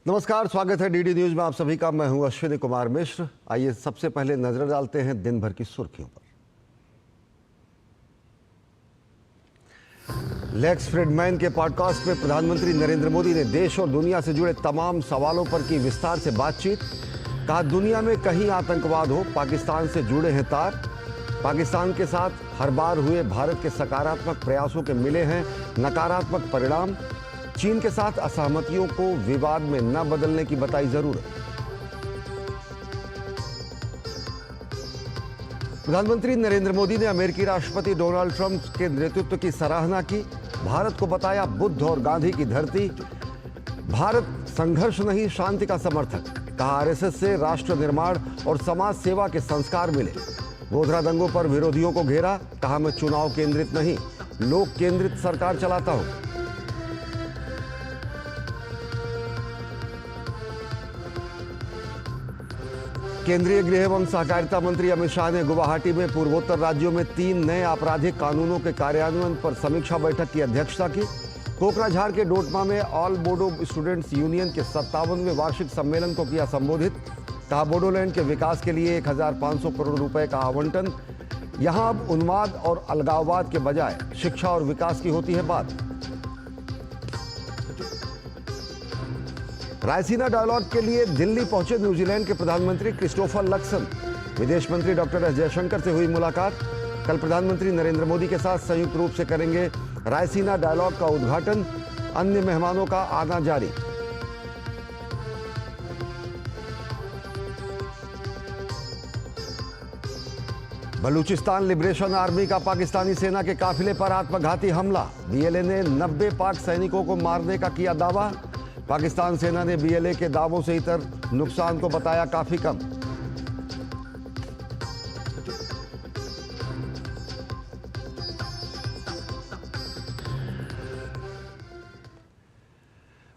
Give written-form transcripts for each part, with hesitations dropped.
नमस्कार, स्वागत है डीडी न्यूज में आप सभी का। मैं हूं अश्विनी कुमार मिश्र। आइए सबसे पहले नजर डालते हैं दिन भर की सुर्खियों पर। लेक्स फ्रीडमैन के पॉडकास्ट में प्रधानमंत्री नरेंद्र मोदी ने देश और दुनिया से जुड़े तमाम सवालों पर की विस्तार से बातचीत। कहा, दुनिया में कहीं आतंकवाद हो, पाकिस्तान से जुड़े हैं तार। पाकिस्तान के साथ हर बार हुए भारत के सकारात्मक प्रयासों के मिले हैं नकारात्मक परिणाम। चीन के साथ असहमतियों को विवाद में न बदलने की बताई जरूरत। प्रधानमंत्री नरेंद्र मोदी ने अमेरिकी राष्ट्रपति डोनाल्ड ट्रंप के नेतृत्व की सराहना की। भारत को बताया बुद्ध और गांधी की धरती। भारत संघर्ष नहीं, शांति का समर्थक। कहा, आरएसएस से राष्ट्र निर्माण और समाज सेवा के संस्कार मिले। गोधरा दंगों पर विरोधियों को घेरा। कहा, मैं चुनाव केंद्रित नहीं, लोक केंद्रित सरकार चलाता हूं। केंद्रीय गृह एवं सहकारिता मंत्री अमित शाह ने गुवाहाटी में पूर्वोत्तर राज्यों में 3 नए आपराधिक कानूनों के कार्यान्वयन पर समीक्षा बैठक की अध्यक्षता की। कोकराझार के डोटमा में ऑल बोडो स्टूडेंट्स यूनियन के 57वें वार्षिक सम्मेलन को किया संबोधित। कहा, बोडोलैंड के विकास के लिए 1500 करोड़ रुपए का आवंटन। यहां अब उन्माद और अलगाववाद के बजाय शिक्षा और विकास की होती है बात। रायसीना डायलॉग के लिए दिल्ली पहुंचे न्यूजीलैंड के प्रधानमंत्री क्रिस्टोफर लक्सन। विदेश मंत्री डॉक्टर एस जयशंकर से हुई मुलाकात। कल प्रधानमंत्री नरेंद्र मोदी के साथ संयुक्त रूप से करेंगे रायसीना डायलॉग का उद्घाटन। अन्य मेहमानों का आना जारी। बलूचिस्तान लिबरेशन आर्मी का पाकिस्तानी सेना के काफिले पर आत्मघाती हमला। बीएलए ने 90 पाक सैनिकों को मारने का किया दावा। पाकिस्तान सेना ने बीएलए के दावों से इतर नुकसान को बताया काफी कम।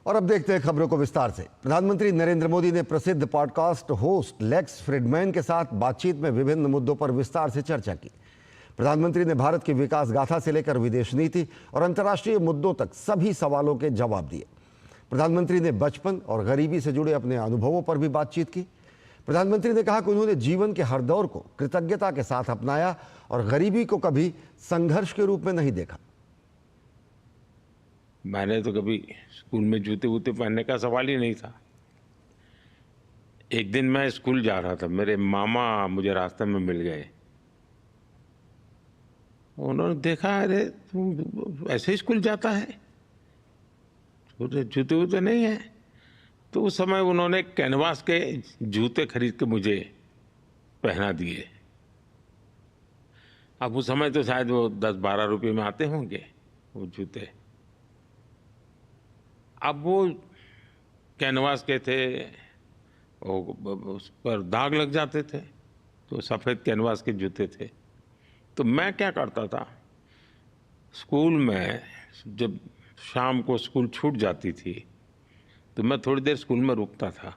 और अब देखते हैं खबरों को विस्तार से। प्रधानमंत्री नरेंद्र मोदी ने प्रसिद्ध पॉडकास्ट होस्ट लेक्स फ्रीडमैन के साथ बातचीत में विभिन्न मुद्दों पर विस्तार से चर्चा की। प्रधानमंत्री ने भारत की विकास गाथा से लेकर विदेश नीति और अंतर्राष्ट्रीय मुद्दों तक सभी सवालों के जवाब दिए। प्रधानमंत्री ने बचपन और गरीबी से जुड़े अपने अनुभवों पर भी बातचीत की। प्रधानमंत्री ने कहा कि उन्होंने जीवन के हर दौर को कृतज्ञता के साथ अपनाया और गरीबी को कभी संघर्ष के रूप में नहीं देखा। मैंने तो कभी स्कूल में जूते वूते पहनने का सवाल ही नहीं था। एक दिन मैं स्कूल जा रहा था, मेरे मामा मुझे रास्ते में मिल गए। उन्होंने देखा, अरे तुम ऐसे स्कूल जाता है, जूते वूते नहीं है। तो उस समय उन्होंने कैनवास के जूते खरीद के मुझे पहना दिए। अब उस समय तो शायद वो 10-12 रुपये में आते होंगे वो जूते। अब वो कैनवास के थे, उस पर दाग लग जाते थे, तो सफ़ेद कैनवास के जूते थे। तो मैं क्या करता था, स्कूल में जब शाम को स्कूल छूट जाती थी तो मैं थोड़ी देर स्कूल में रुकता था,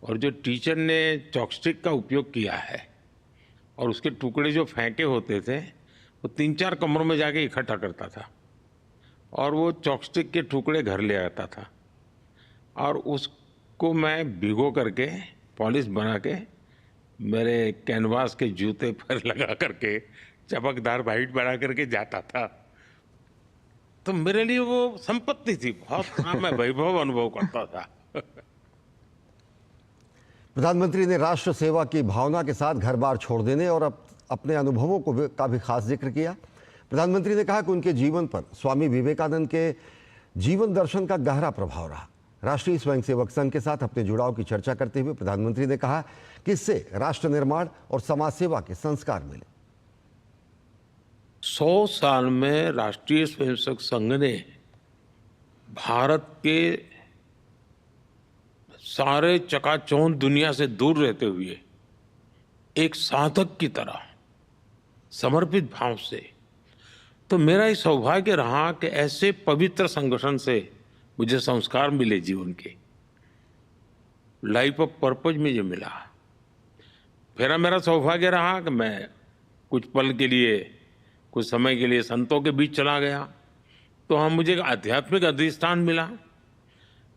और जो टीचर ने चॉकस्टिक का उपयोग किया है और उसके टुकड़े जो फेंके होते थे वो 3-4 कमरों में जाके इकट्ठा करता था, और वो चॉकस्टिक के टुकड़े घर ले आता था, और उसको मैं भिगो करके पॉलिश बना के मेरे कैनवास के जूते पर लगा करके चमकदार वाइट बना करके जाता था। तो मेरे लिए वो संपत्ति थी बहुत। हाँ, मैं वैभव अनुभव करता था। प्रधानमंत्री ने राष्ट्र सेवा की भावना के साथ घर बार छोड़ देने और अपने अनुभवों का भी खास जिक्र किया। प्रधानमंत्री ने कहा कि उनके जीवन पर स्वामी विवेकानंद के जीवन दर्शन का गहरा प्रभाव रहा। राष्ट्रीय स्वयंसेवक संघ के साथ अपने जुड़ाव की चर्चा करते हुए प्रधानमंत्री ने कहा कि इससे राष्ट्र निर्माण और समाज सेवा के संस्कार मिले। 100 साल में राष्ट्रीय स्वयंसेवक संघ ने भारत के सारे चकाचौंध दुनिया से दूर रहते हुए एक साधक की तरह समर्पित भाव से, तो मेरा ये सौभाग्य रहा कि ऐसे पवित्र संगठन से मुझे संस्कार मिले जीवन के। लाइफ ऑफ पर्पज में जो मिला, फिर मेरा सौभाग्य रहा कि मैं कुछ पल के लिए, कुछ समय के लिए संतों के बीच चला गया, तो वहाँ मुझे एक आध्यात्मिक अधिष्ठान मिला।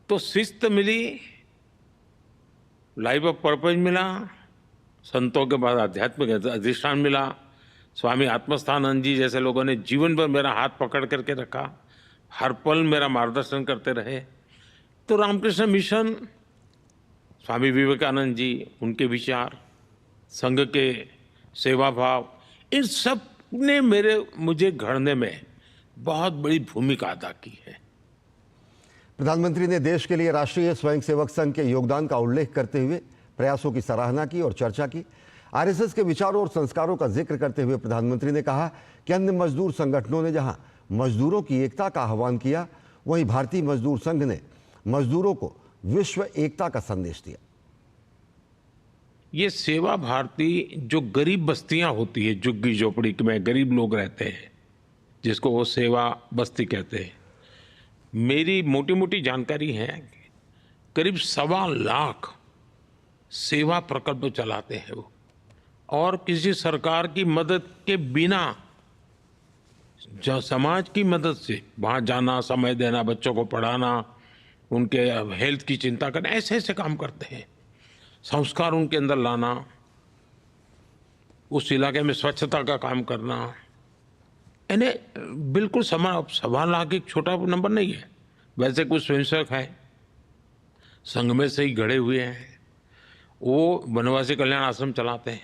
तो शिस्त मिली, लाइफ ऑफ पर्पज मिला, संतों के बाद आध्यात्मिक अधिष्ठान मिला। स्वामी आत्मस्थानंद जी जैसे लोगों ने जीवन भर मेरा हाथ पकड़ करके रखा, हर पल मेरा मार्गदर्शन करते रहे। तो रामकृष्ण मिशन, स्वामी विवेकानंद जी, उनके विचार, संघ के सेवा भाव, इन सब ने मुझे घड़ने में बहुत बड़ी भूमिका अदा की है। प्रधानमंत्री ने देश के लिए राष्ट्रीय स्वयंसेवक संघ के योगदान का उल्लेख करते हुए प्रयासों की सराहना की और चर्चा की। आरएसएस के विचारों और संस्कारों का जिक्र करते हुए प्रधानमंत्री ने कहा कि अन्य मजदूर संगठनों ने जहां मजदूरों की एकता का आह्वान किया, वहीं भारतीय मजदूर संघ ने मजदूरों को विश्व एकता का संदेश दिया। ये सेवा भारती जो गरीब बस्तियां होती है, झुग्गी झोपड़ी में गरीब लोग रहते हैं, जिसको वो सेवा बस्ती कहते हैं, मेरी मोटी मोटी जानकारी है करीब 1.25 लाख सेवा प्रकल्प चलाते हैं वो, और किसी सरकार की मदद के बिना, समाज की मदद से वहाँ जाना, समय देना, बच्चों को पढ़ाना, उनके हेल्थ की चिंता करना, ऐसे ऐसे काम करते हैं। संस्कार उनके अंदर लाना, उस इलाके में स्वच्छता का काम करना, यानी बिल्कुल 1.25 लाख एक छोटा नंबर नहीं है। वैसे कुछ स्वयंसेवक हैं, संघ में से ही गढ़े हुए हैं, वो वनवासी कल्याण आश्रम चलाते हैं,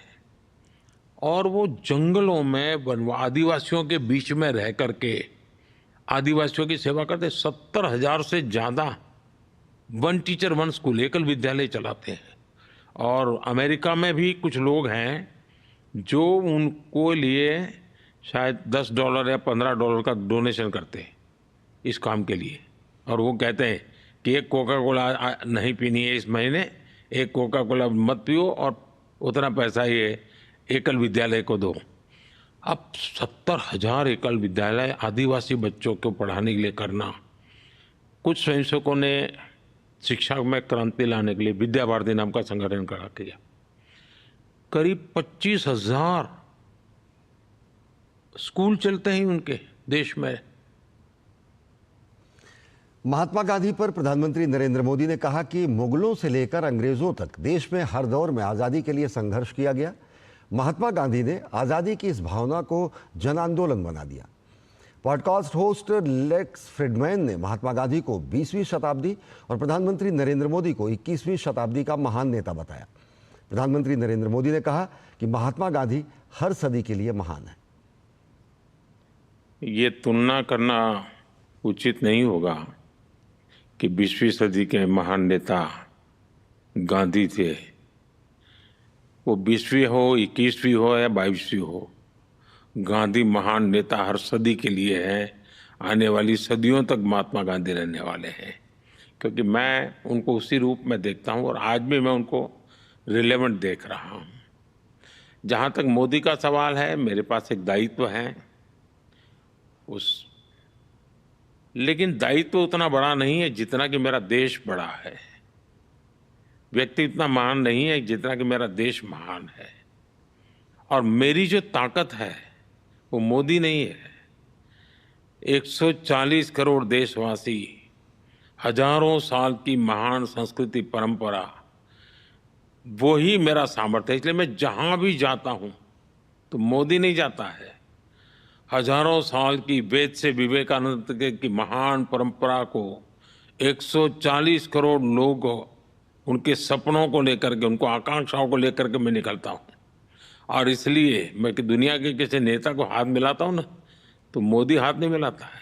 और वो जंगलों में आदिवासियों के बीच में रह करके आदिवासियों की सेवा करते। 70,000 से ज़्यादा वन टीचर वन स्कूल, एकल विद्यालय चलाते हैं। और अमेरिका में भी कुछ लोग हैं जो उनको लिए शायद $10 या $15 का डोनेशन करते हैं इस काम के लिए, और वो कहते हैं कि एक कोका कोला नहीं पीनी है इस महीने, एक कोका कोला मत पियो और उतना पैसा ये एकल विद्यालय को दो। अब 70,000 एकल विद्यालय आदिवासी बच्चों को पढ़ाने के लिए करना। कुछ स्वयंसेवकों ने शिक्षा में क्रांति लाने के लिए विद्या भारती नाम का संगठन खड़ा किया। करीब 25,000 स्कूल चलते हैं उनके देश में। महात्मा गांधी पर प्रधानमंत्री नरेंद्र मोदी ने कहा कि मुगलों से लेकर अंग्रेजों तक देश में हर दौर में आज़ादी के लिए संघर्ष किया गया। महात्मा गांधी ने आज़ादी की इस भावना को जन आंदोलन बना दिया। पॉडकास्ट होस्ट लेक्स फ्रिडमैन ने महात्मा गांधी को 20वीं शताब्दी और प्रधानमंत्री नरेंद्र मोदी को 21वीं शताब्दी का महान नेता बताया। प्रधानमंत्री नरेंद्र मोदी ने कहा कि महात्मा गांधी हर सदी के लिए महान है। ये तुलना करना उचित नहीं होगा कि 20वीं सदी के महान नेता गांधी थे। वो 20वीं हो, 21वीं हो या 22वीं हो, गांधी महान नेता हर सदी के लिए है। आने वाली सदियों तक महात्मा गांधी रहने वाले हैं, क्योंकि मैं उनको उसी रूप में देखता हूँ और आज भी मैं उनको रिलेवेंट देख रहा हूँ। जहाँ तक मोदी का सवाल है, मेरे पास एक दायित्व है लेकिन दायित्व उतना बड़ा नहीं है जितना कि मेरा देश बड़ा है। व्यक्ति इतना महान नहीं है जितना कि मेरा देश महान है। और मेरी जो ताकत है वो मोदी नहीं है, 140 करोड़ देशवासी, हजारों साल की महान संस्कृति परंपरा, वो ही मेरा सामर्थ्य है। इसलिए मैं जहां भी जाता हूं तो मोदी नहीं जाता है। हजारों साल की वेद से विवेकानंद की महान परंपरा को 140 करोड़ लोग उनके सपनों को लेकर के, उनको आकांक्षाओं को लेकर के मैं निकलता हूँ। और इसलिए मैं कि दुनिया के किसी नेता को हाथ मिलाता हूँ ना, तो मोदी हाथ नहीं मिलाता है,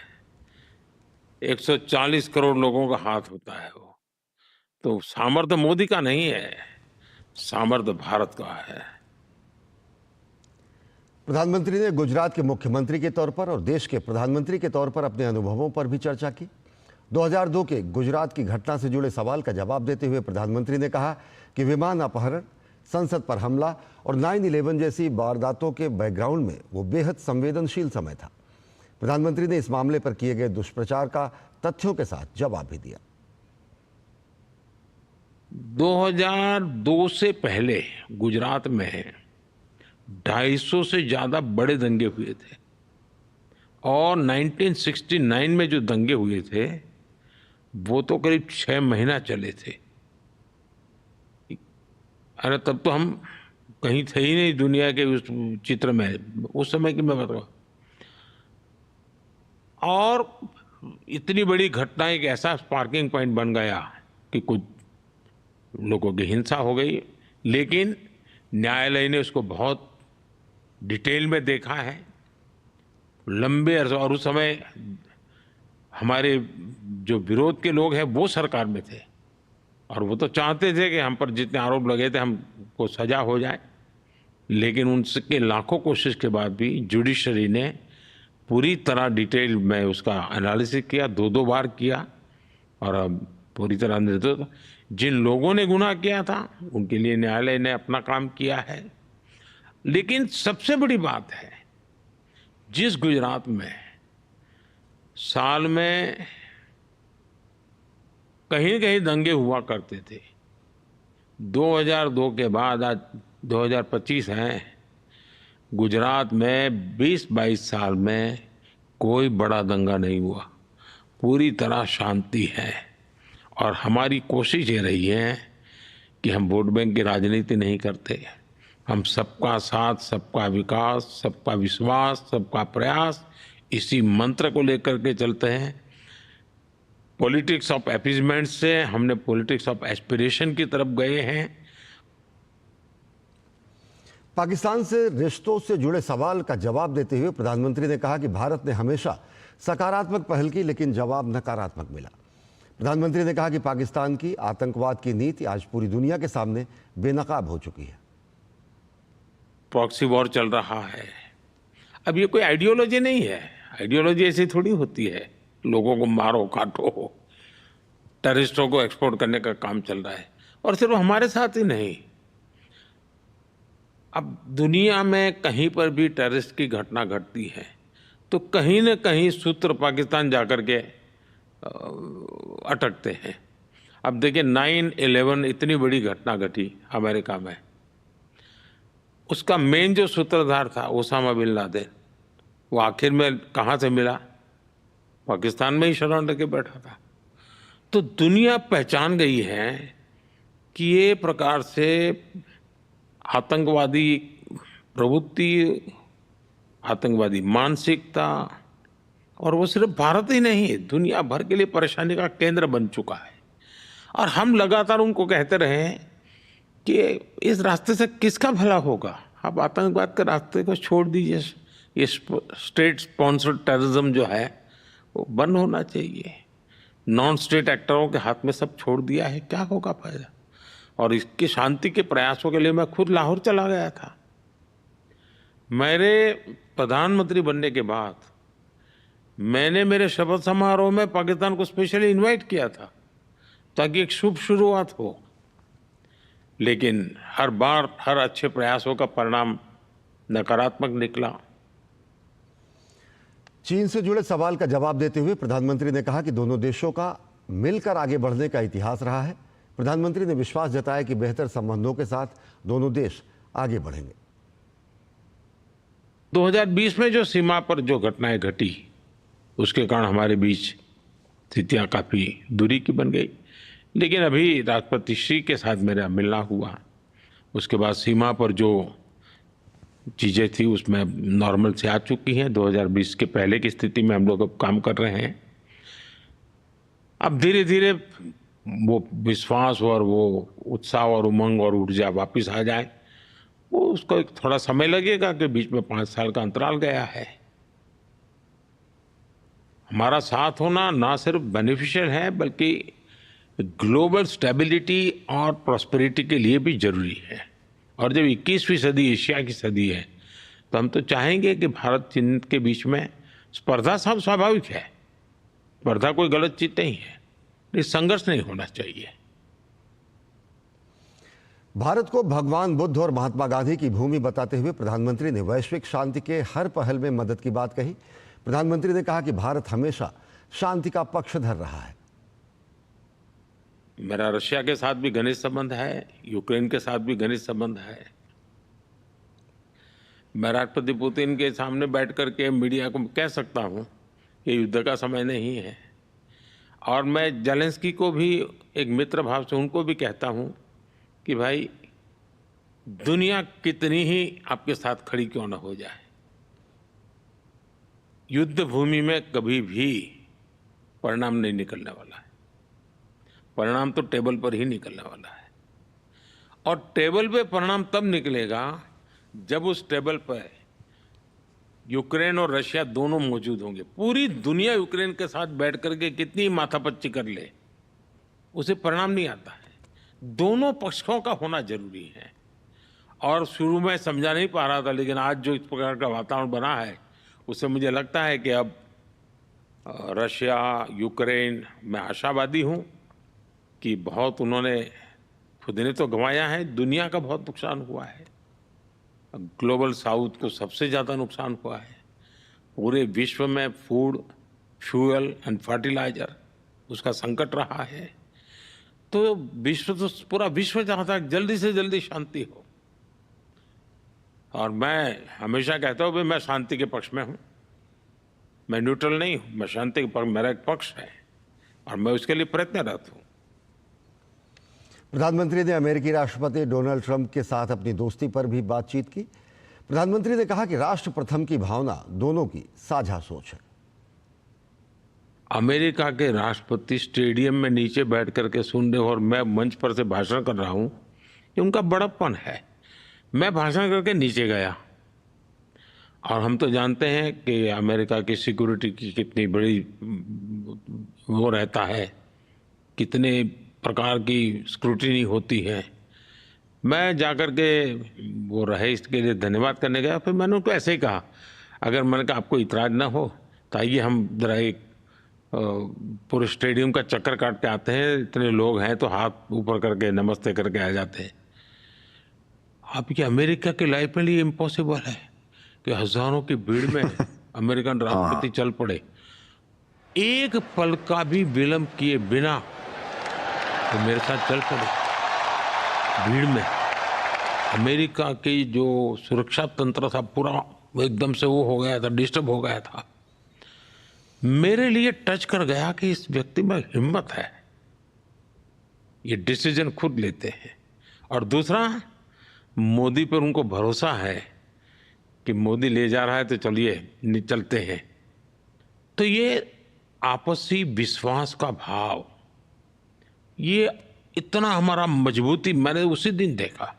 140 करोड़ लोगों का हाथ होता है वो। तो सामर्थ्य मोदी का नहीं है, सामर्थ्य भारत का है। प्रधानमंत्री ने गुजरात के मुख्यमंत्री के तौर पर और देश के प्रधानमंत्री के तौर पर अपने अनुभवों पर भी चर्चा की। 2002 के गुजरात की घटना से जुड़े सवाल का जवाब देते हुए प्रधानमंत्री ने कहा कि विमान अपहरण, संसद पर हमला और 9/11 जैसी वारदातों के बैकग्राउंड में वो बेहद संवेदनशील समय था। प्रधानमंत्री ने इस मामले पर किए गए दुष्प्रचार का तथ्यों के साथ जवाब भी दिया। 2002 से पहले गुजरात में 250 से ज्यादा बड़े दंगे हुए थे, और 1969 में जो दंगे हुए थे वो तो करीब 6 महीना चले थे। अरे तब तो हम कहीं थे ही नहीं दुनिया के उस चित्र में, उस समय की मैं बताऊं। और इतनी बड़ी घटना एक ऐसा स्पार्किंग पॉइंट बन गया कि कुछ लोगों की हिंसा हो गई, लेकिन न्यायालय ने उसको बहुत डिटेल में देखा है, लंबे अरसे। और उस समय हमारे जो विरोध के लोग हैं वो सरकार में थे, और वो तो चाहते थे कि हम पर जितने आरोप लगे थे हमको सजा हो जाए, लेकिन उनके लाखों कोशिश के बाद भी जुडिशरी ने पूरी तरह डिटेल में उसका एनालिसिस किया, 2-2 बार किया, और अब पूरी तरह निर्दोष। जिन लोगों ने गुनाह किया था उनके लिए न्यायालय ने अपना काम किया है। लेकिन सबसे बड़ी बात है, जिस गुजरात में साल में कहीं कहीं दंगे हुआ करते थे, 2002 के बाद आज 2025 है, गुजरात में 20-22 साल में कोई बड़ा दंगा नहीं हुआ, पूरी तरह शांति है। और हमारी कोशिश ये रही है कि हम वोट बैंक की राजनीति नहीं करते, हम सबका साथ, सबका विकास, सबका विश्वास, सबका प्रयास, इसी मंत्र को लेकर के चलते हैं। पॉलिटिक्स ऑफ अपीजमेंट से हमने पॉलिटिक्स ऑफ एस्पिरेशन की तरफ गए हैं। पाकिस्तान से रिश्तों से जुड़े सवाल का जवाब देते हुए प्रधानमंत्री ने कहा कि भारत ने हमेशा सकारात्मक पहल की, लेकिन जवाब नकारात्मक मिला। प्रधानमंत्री ने कहा कि पाकिस्तान की आतंकवाद की नीति आज पूरी दुनिया के सामने बेनकाब हो चुकी है। प्रॉक्सी वॉर चल रहा है। अब ये कोई आइडियोलॉजी नहीं है, आइडियोलॉजी ऐसी थोड़ी होती है, लोगों को मारो काटो, टेररिस्टों को एक्सपोर्ट करने का काम चल रहा है। और सिर्फ हमारे साथ ही नहीं, अब दुनिया में कहीं पर भी टेररिस्ट की घटना घटती है तो कहीं न कहीं सूत्र पाकिस्तान जाकर के अटकते हैं। अब देखिए 9/11 इतनी बड़ी घटना घटी अमेरिका में, उसका मेन जो सूत्रधार था ओसामा बिन लादेन, वो आखिर में कहाँ से मिला? पाकिस्तान में ही शरण लेके बैठा था। तो दुनिया पहचान गई है कि ये प्रकार से आतंकवादी प्रवृत्ति, आतंकवादी मानसिकता, और वो सिर्फ भारत ही नहीं, दुनिया भर के लिए परेशानी का केंद्र बन चुका है। और हम लगातार उनको कहते रहे कि इस रास्ते से किसका भला होगा, आप आतंकवाद के रास्ते को छोड़ दीजिए, ये स्टेट स्पॉन्सर्ड टेररिज्म जो है वो बंद होना चाहिए, नॉन स्टेट एक्टरों के हाथ में सब छोड़ दिया है, क्या होगा फायदा। और इसकी शांति के प्रयासों के लिए मैं खुद लाहौर चला गया था। मेरे प्रधानमंत्री बनने के बाद मैंने मेरे शपथ समारोह में पाकिस्तान को स्पेशली इनवाइट किया था ताकि एक शुभ शुरुआत हो, लेकिन हर बार हर अच्छे प्रयासों का परिणाम नकारात्मक निकला। चीन से जुड़े सवाल का जवाब देते हुए प्रधानमंत्री ने कहा कि दोनों देशों का मिलकर आगे बढ़ने का इतिहास रहा है। प्रधानमंत्री ने विश्वास जताया कि बेहतर संबंधों के साथ दोनों देश आगे बढ़ेंगे। 2020 में जो सीमा पर जो घटनाएं घटी, उसके कारण हमारे बीच स्थितियां काफी दूरी की बन गई, लेकिन अभी राष्ट्रपति श्री के साथ मेरा मिलना हुआ, उसके बाद सीमा पर जो चीज़ें थी उसमें नॉर्मल से आ चुकी हैं। 2020 के पहले की स्थिति में हम लोग अब काम कर रहे हैं। अब धीरे धीरे वो विश्वास और वो उत्साह और उमंग और ऊर्जा वापस आ जाए, वो उसको एक थोड़ा समय लगेगा कि बीच में 5 साल का अंतराल गया है। हमारा साथ होना ना सिर्फ बेनिफिशियल है बल्कि ग्लोबल स्टेबिलिटी और प्रॉस्पेरिटी के लिए भी जरूरी है। और जब 21वीं सदी एशिया की सदी है तो हम तो चाहेंगे कि भारत चीन के बीच में स्पर्धा सब स्वाभाविक है, स्पर्धा कोई गलत चीज नहीं है, लेकिन संघर्ष नहीं होना चाहिए। भारत को भगवान बुद्ध और महात्मा गांधी की भूमि बताते हुए प्रधानमंत्री ने वैश्विक शांति के हर पहल में मदद की बात कही। प्रधानमंत्री ने कहा कि भारत हमेशा शांति का पक्षधर रहा है। मेरा रशिया के साथ भी घनिष्ठ संबंध है, यूक्रेन के साथ भी घनिष्ठ संबंध है। मैं राष्ट्रपति पुतिन के सामने बैठ करके मीडिया को कह सकता हूं कि युद्ध का समय नहीं है। और मैं जेलेंस्की को भी एक मित्र भाव से उनको भी कहता हूं कि भाई दुनिया कितनी ही आपके साथ खड़ी क्यों न हो जाए, युद्ध भूमि में कभी भी परिणाम नहीं निकलने वाला है। परिणाम तो टेबल पर ही निकलने वाला है, और टेबल पे परिणाम तब निकलेगा जब उस टेबल पर यूक्रेन और रशिया दोनों मौजूद होंगे। पूरी दुनिया यूक्रेन के साथ बैठ करके कितनी माथापच्ची कर ले, उसे परिणाम नहीं आता है। दोनों पक्षों का होना जरूरी है। और शुरू में समझा नहीं पा रहा था, लेकिन आज जो इस प्रकार का वातावरण बना है उससे मुझे लगता है कि अब रशिया यूक्रेन, मैं आशावादी हूं कि बहुत उन्होंने खुद ने तो गंवाया है, दुनिया का बहुत नुकसान हुआ है। ग्लोबल साउथ को सबसे ज़्यादा नुकसान हुआ है। पूरे विश्व में फूड, फ्यूल एंड फर्टिलाइजर उसका संकट रहा है। तो पूरा विश्व चाहता है जल्दी से जल्दी शांति हो। और मैं हमेशा कहता हूँ कि मैं शांति के पक्ष में हूँ, मैं न्यूट्रल नहीं हूँ, मैं शांति के पक्ष, मेरा एक पक्ष है और मैं उसके लिए प्रयत्नरत हूँ। प्रधानमंत्री ने अमेरिकी राष्ट्रपति डोनाल्ड ट्रंप के साथ अपनी दोस्ती पर भी बातचीत की। प्रधानमंत्री ने कहा कि राष्ट्र प्रथम की भावना दोनों की साझा सोच है। अमेरिका के राष्ट्रपति स्टेडियम में नीचे बैठ करके सुन रहे हो और मैं मंच पर से भाषण कर रहा हूं, ये उनका बड़प्पन है। मैं भाषण करके नीचे गया, और हम तो जानते हैं कि अमेरिका की सिक्योरिटी की कितनी बड़ी वो रहता है, कितने प्रकार की स्क्रूटिनी होती है। मैं जाकर के वो रहे इसके लिए धन्यवाद करने गया। फिर मैंने उनको ऐसे ही कहा, अगर मैंने कहा आपको इतराज ना हो तो आइए हम जरा एक पूरे स्टेडियम का चक्कर काट के आते हैं, इतने लोग हैं तो हाथ ऊपर करके नमस्ते करके आ जाते हैं। आपकी अमेरिका की लाइफ में ये इम्पॉसिबल है कि हजारों की भीड़ में अमेरिकन राष्ट्रपति चल पड़े, एक पल का भी विलंब किए बिना तो मेरे साथ चल पड़े भीड़ में। अमेरिका की जो सुरक्षा तंत्र था पूरा एकदम से वो हो गया था, डिस्टर्ब हो गया था। मेरे लिए टच कर गया कि इस व्यक्ति में हिम्मत है, ये डिसीजन खुद लेते हैं। और दूसरा, मोदी पर उनको भरोसा है कि मोदी ले जा रहा है तो चलिए चलते हैं। तो ये आपसी विश्वास का भाव, ये इतना हमारा मजबूती मैंने उसी दिन देखा।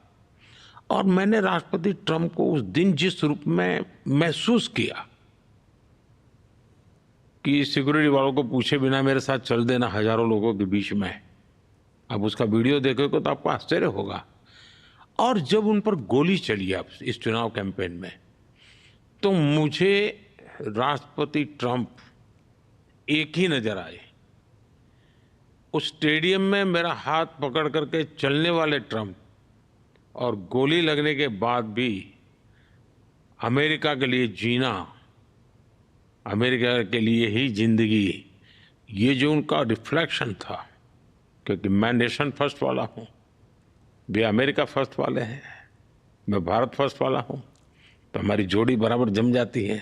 और मैंने राष्ट्रपति ट्रंप को उस दिन जिस रूप में महसूस किया कि सिक्योरिटी वालों को पूछे बिना मेरे साथ चल देना हजारों लोगों के बीच में, अब उसका वीडियो देखोगे तो आपको आश्चर्य होगा। और जब उन पर गोली चली अब इस चुनाव कैंपेन में, तो मुझे राष्ट्रपति ट्रंप एक ही नजर आए। उस स्टेडियम में मेरा हाथ पकड़ करके चलने वाले ट्रंप, और गोली लगने के बाद भी अमेरिका के लिए जीना, अमेरिका के लिए ही जिंदगी, ये जो उनका रिफ्लेक्शन था, क्योंकि मैं नेशन फर्स्ट वाला हूँ, वे अमेरिका फर्स्ट वाले हैं, मैं भारत फर्स्ट वाला हूँ, तो हमारी जोड़ी बराबर जम जाती है।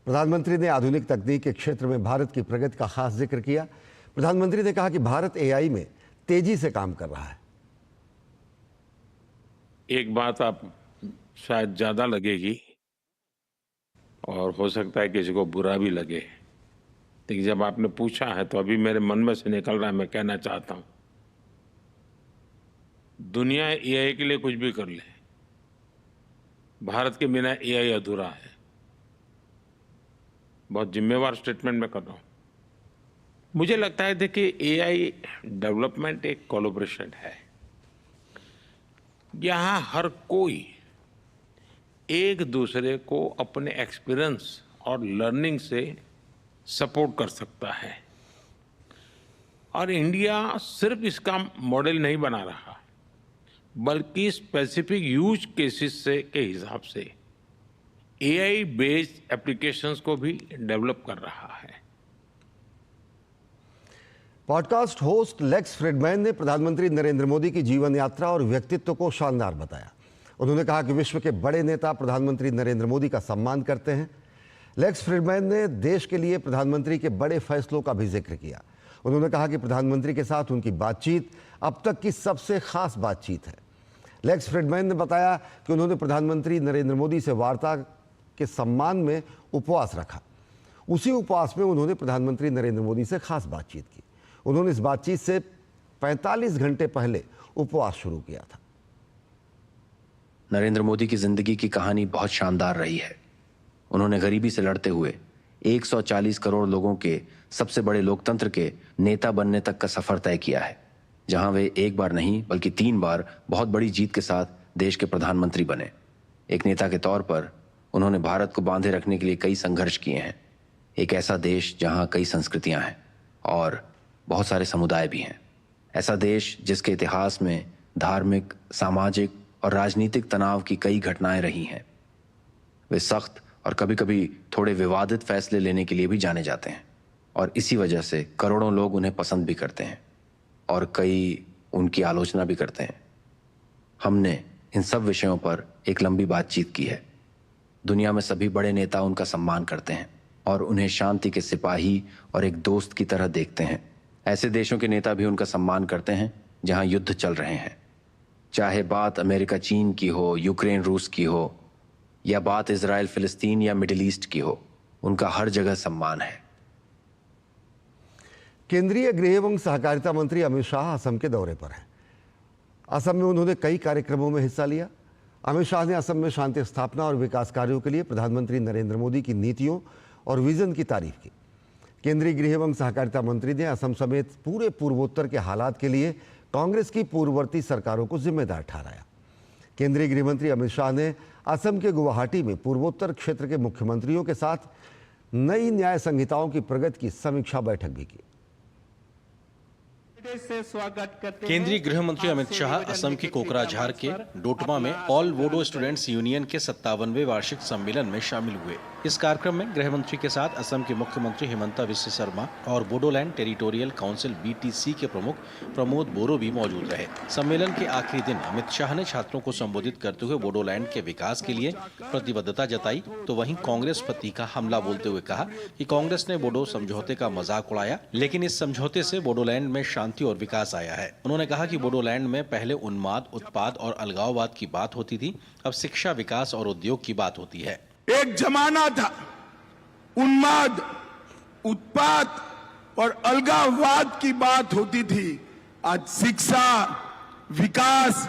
प्रधानमंत्री ने आधुनिक तकनीक के क्षेत्र में भारत की प्रगति का खास जिक्र किया। प्रधानमंत्री ने कहा कि भारत एआई में तेजी से काम कर रहा है। एक बात आप शायद ज्यादा लगेगी और हो सकता है किसी को बुरा भी लगे, लेकिन जब आपने पूछा है तो अभी मेरे मन में से निकल रहा है, मैं कहना चाहता हूं। दुनिया एआई के लिए कुछ भी कर ले, भारत के बिना एआई अधूरा है। बहुत जिम्मेवार स्टेटमेंट मैं कर रहा हूं। मुझे लगता है देखिए, एआई डेवलपमेंट एक कोलैबोरेशन है। यहां हर कोई एक दूसरे को अपने एक्सपीरियंस और लर्निंग से सपोर्ट कर सकता है। और इंडिया सिर्फ इसका मॉडल नहीं बना रहा, बल्कि स्पेसिफिक यूज केसेस से के हिसाब से एआई बेस्ड एप्लीकेशंस को भी डेवलप कर रहा है। पॉडकास्ट होस्ट लेक्स फ्रिडमैन ने प्रधानमंत्री नरेंद्र मोदी की जीवन यात्रा और व्यक्तित्व को शानदार बताया। उन्होंने कहा कि विश्व के बड़े नेता प्रधानमंत्री नरेंद्र मोदी का सम्मान करते हैं। लेक्स फ्रीडमैन ने देश के लिए प्रधानमंत्री के बड़े फैसलों का भी जिक्र किया। उन्होंने कहा कि प्रधानमंत्री के साथ उनकी बातचीत अब तक की सबसे खास बातचीत है। लेक्स फ्रीडमैन ने बताया कि उन्होंने प्रधानमंत्री नरेंद्र मोदी से वार्ता के सम्मान में उपवास रखा। उसी उपवास में उन्होंने प्रधानमंत्री नरेंद्र मोदी से खास बातचीत की। उन्होंने इस बातचीत से 45 घंटे पहले उपवास शुरू किया था। नरेंद्र मोदी की जिंदगी की कहानी बहुत शानदार रही है। उन्होंने गरीबी से लड़ते हुए 140 करोड़ लोगों के सबसे बड़े लोकतंत्र के नेता बनने तक का सफर तय किया है, जहां वे एक बार नहीं बल्कि 3 बार बहुत बड़ी जीत के साथ देश के प्रधानमंत्री बने। एक नेता के तौर पर उन्होंने भारत को बांधे रखने के लिए कई संघर्ष किए हैं। एक ऐसा देश जहां कई संस्कृतियां हैं और बहुत सारे समुदाय भी हैं। ऐसा देश जिसके इतिहास में धार्मिक, सामाजिक और राजनीतिक तनाव की कई घटनाएं रही हैं। वे सख्त और कभी-कभी थोड़े विवादित फैसले लेने के लिए भी जाने जाते हैं और इसी वजह से करोड़ों लोग उन्हें पसंद भी करते हैं और कई उनकी आलोचना भी करते हैं। हमने इन सब विषयों पर एक लंबी बातचीत की है। दुनिया में सभी बड़े नेता उनका सम्मान करते हैं और उन्हें शांति के सिपाही और एक दोस्त की तरह देखते हैं। ऐसे देशों के नेता भी उनका सम्मान करते हैं जहां युद्ध चल रहे हैं, चाहे बात अमेरिका चीन की हो, यूक्रेन रूस की हो, या बात इजराइल फिलिस्तीन या मिडिल ईस्ट की हो। उनका हर जगह सम्मान है। केंद्रीय गृह एवं सहकारिता मंत्री अमित शाह असम के दौरे पर हैं। असम में उन्होंने कई कार्यक्रमों में हिस्सा लिया। अमित शाह ने असम में शांति स्थापना और विकास कार्यों के लिए प्रधानमंत्री नरेंद्र मोदी की नीतियों और विजन की तारीफ की। केंद्रीय गृह एवं सहकारिता मंत्री ने असम समेत पूरे पूर्वोत्तर के हालात के लिए कांग्रेस की पूर्ववर्ती सरकारों को जिम्मेदार ठहराया। केंद्रीय गृह मंत्री अमित शाह ने असम के गुवाहाटी में पूर्वोत्तर क्षेत्र के मुख्यमंत्रियों के साथ नई न्याय संहिताओं की प्रगति की समीक्षा बैठक भी की। केंद्रीय गृह मंत्री अमित शाह असम के कोकराझार के डोटमा में ऑल बोडो स्टूडेंट्स यूनियन के 57वें वार्षिक सम्मेलन में शामिल हुए। इस कार्यक्रम में गृह मंत्री के साथ असम के मुख्यमंत्री हिमंता बिस्वा शर्मा और बोडोलैंड टेरिटोरियल काउंसिल BTC के प्रमुख प्रमोद बोरो भी मौजूद रहे। सम्मेलन के आखिरी दिन अमित शाह ने छात्रों को संबोधित करते हुए बोडोलैंड के विकास के लिए प्रतिबद्धता जताई, तो वहीं कांग्रेस पति का हमला बोलते हुए कहा कि कांग्रेस ने बोडो समझौते का मजाक उड़ाया, लेकिन इस समझौते से बोडोलैंड में शांति और विकास आया है। उन्होंने कहा कि बोडोलैंड में पहले उन्माद, उत्पाद और अलगाववाद की बात होती थी, अब शिक्षा, विकास और उद्योग की बात होती है। एक जमाना था उन्माद, उत्पाद और अलगाववाद की बात होती थी। आज शिक्षा, विकास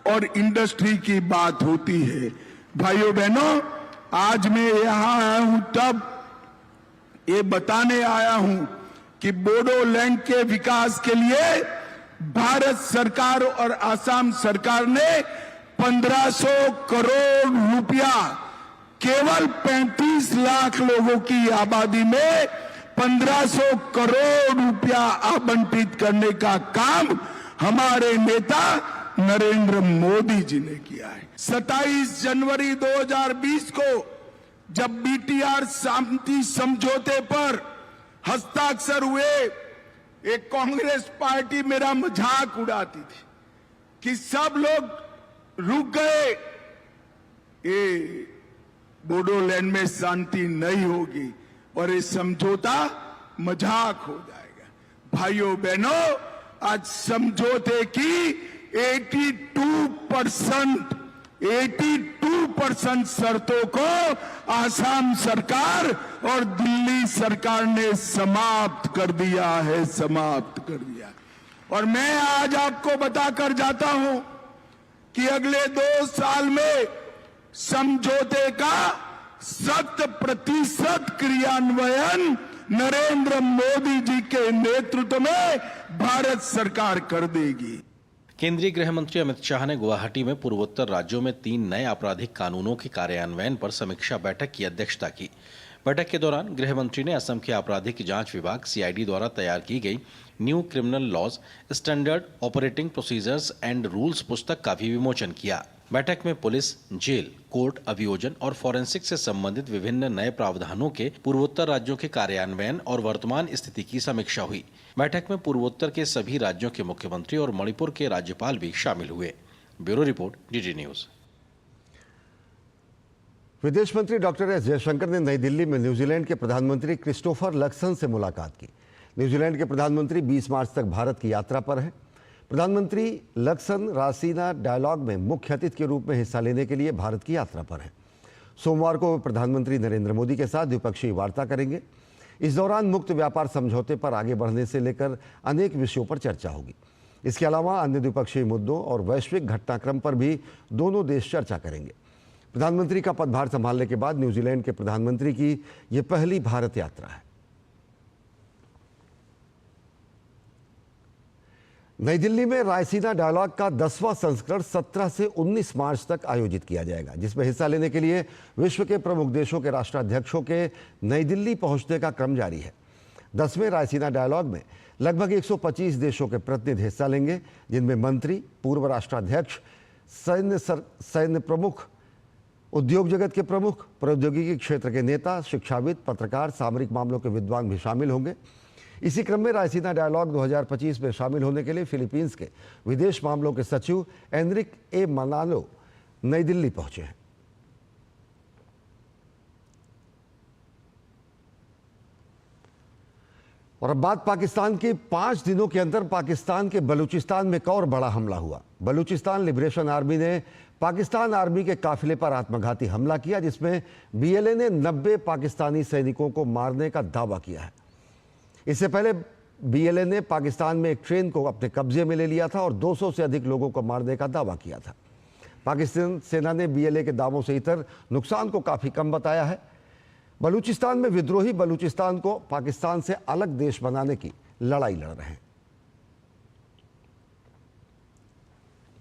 और इंडस्ट्री की बात होती है। भाइयों बहनों, आज मैं यहां आया हूं तब ये बताने आया हूं कि बोडोलैंड के विकास के लिए भारत सरकार और असम सरकार ने 1500 करोड़ रुपया केवल 35 लाख लोगों की आबादी में 1500 करोड़ रुपया आवंटित करने का काम हमारे नेता नरेंद्र मोदी जी ने किया है। 27 जनवरी 2020 को जब BTR शांति समझौते पर हस्ताक्षर हुए, एक कांग्रेस पार्टी मेरा मजाक उड़ाती थी कि सब लोग रुक गए, ये बोडोलैंड में शांति नहीं होगी और ये समझौता मजाक हो जाएगा। भाइयों बहनों, आज समझौते की 82% शर्तों को आसाम सरकार और दिल्ली सरकार ने समाप्त कर दिया है, समाप्त कर दिया। और मैं आज आपको बताकर जाता हूं कि अगले 2 साल में समझौते का 100% क्रियान्वयन नरेंद्र मोदी जी के नेतृत्व में भारत सरकार कर देगी। केंद्रीय गृह मंत्री अमित शाह ने गुवाहाटी में पूर्वोत्तर राज्यों में 3 नए आपराधिक कानूनों के कार्यान्वयन पर समीक्षा बैठक की अध्यक्षता की। बैठक के दौरान गृह मंत्री ने असम के आपराधिक जांच विभाग CID द्वारा तैयार की गई new criminal laws, standard operating procedures and rules पुस्तक का भी विमोचन किया। बैठक में पुलिस, जेल, कोर्ट, अभियोजन और फॉरेंसिक से संबंधित विभिन्न नए प्रावधानों के पूर्वोत्तर राज्यों के कार्यान्वयन और वर्तमान स्थिति की समीक्षा हुई। बैठक में पूर्वोत्तर के सभी राज्यों के मुख्यमंत्री और मणिपुर के राज्यपाल भी शामिल हुए। Bureau report, DD news. विदेश मंत्री डॉक्टर एस जयशंकर ने नई दिल्ली में न्यूजीलैंड के प्रधानमंत्री क्रिस्टोफर लक्सन से मुलाकात की। न्यूजीलैंड के प्रधानमंत्री 20 मार्च तक भारत की यात्रा पर हैं। प्रधानमंत्री लक्सन रासीना डायलॉग में मुख्य अतिथि के रूप में हिस्सा लेने के लिए भारत की यात्रा पर हैं। सोमवार को वे प्रधानमंत्री नरेंद्र मोदी के साथ द्विपक्षीय वार्ता करेंगे। इस दौरान मुक्त व्यापार समझौते पर आगे बढ़ने से लेकर अनेक विषयों पर चर्चा होगी। इसके अलावा अन्य द्विपक्षीय मुद्दों और वैश्विक घटनाक्रम पर भी दोनों देश चर्चा करेंगे। प्रधानमंत्री का पदभार संभालने के बाद न्यूजीलैंड के प्रधानमंत्री की यह पहली भारत यात्रा है। नई दिल्ली में रायसीना डायलॉग का 10वां संस्करण 17 से 19 मार्च तक आयोजित किया जाएगा, जिसमें हिस्सा लेने के लिए विश्व के प्रमुख देशों के राष्ट्राध्यक्षों के नई दिल्ली पहुंचने का क्रम जारी है। 10वें रायसीना डायलॉग में लगभग 125 देशों के प्रतिनिधि हिस्सा लेंगे, जिनमें मंत्री, पूर्व राष्ट्राध्यक्ष, सैन्य प्रमुख, उद्योग जगत के प्रमुख, प्रौद्योगिकी क्षेत्र के नेता, शिक्षाविद, पत्रकार, सामरिक मामलों के विद्वान भी शामिल होंगे। इसी क्रम में रायसीना डायलॉग 2025 में शामिल होने के लिए फिलीपींस के विदेश मामलों के सचिव एनरिक ए मनालो नई दिल्ली पहुंचे हैं। और अब बात पाकिस्तान की। 5 दिनों के अंदर पाकिस्तान के बलूचिस्तान में एक और बड़ा हमला हुआ। बलूचिस्तान लिबरेशन आर्मी ने पाकिस्तान आर्मी के काफिले पर आत्मघाती हमला किया, जिसमें बीएलए ने 90 पाकिस्तानी सैनिकों को मारने का दावा किया है। इससे पहले बीएलए ने पाकिस्तान में एक ट्रेन को अपने कब्जे में ले लिया था और 200 से अधिक लोगों को मारने का दावा किया था। पाकिस्तान सेना ने बीएलए के दावों से इतर नुकसान को काफी कम बताया है। बलूचिस्तान में विद्रोही बलूचिस्तान को पाकिस्तान से अलग देश बनाने की लड़ाई लड़ रहे हैं।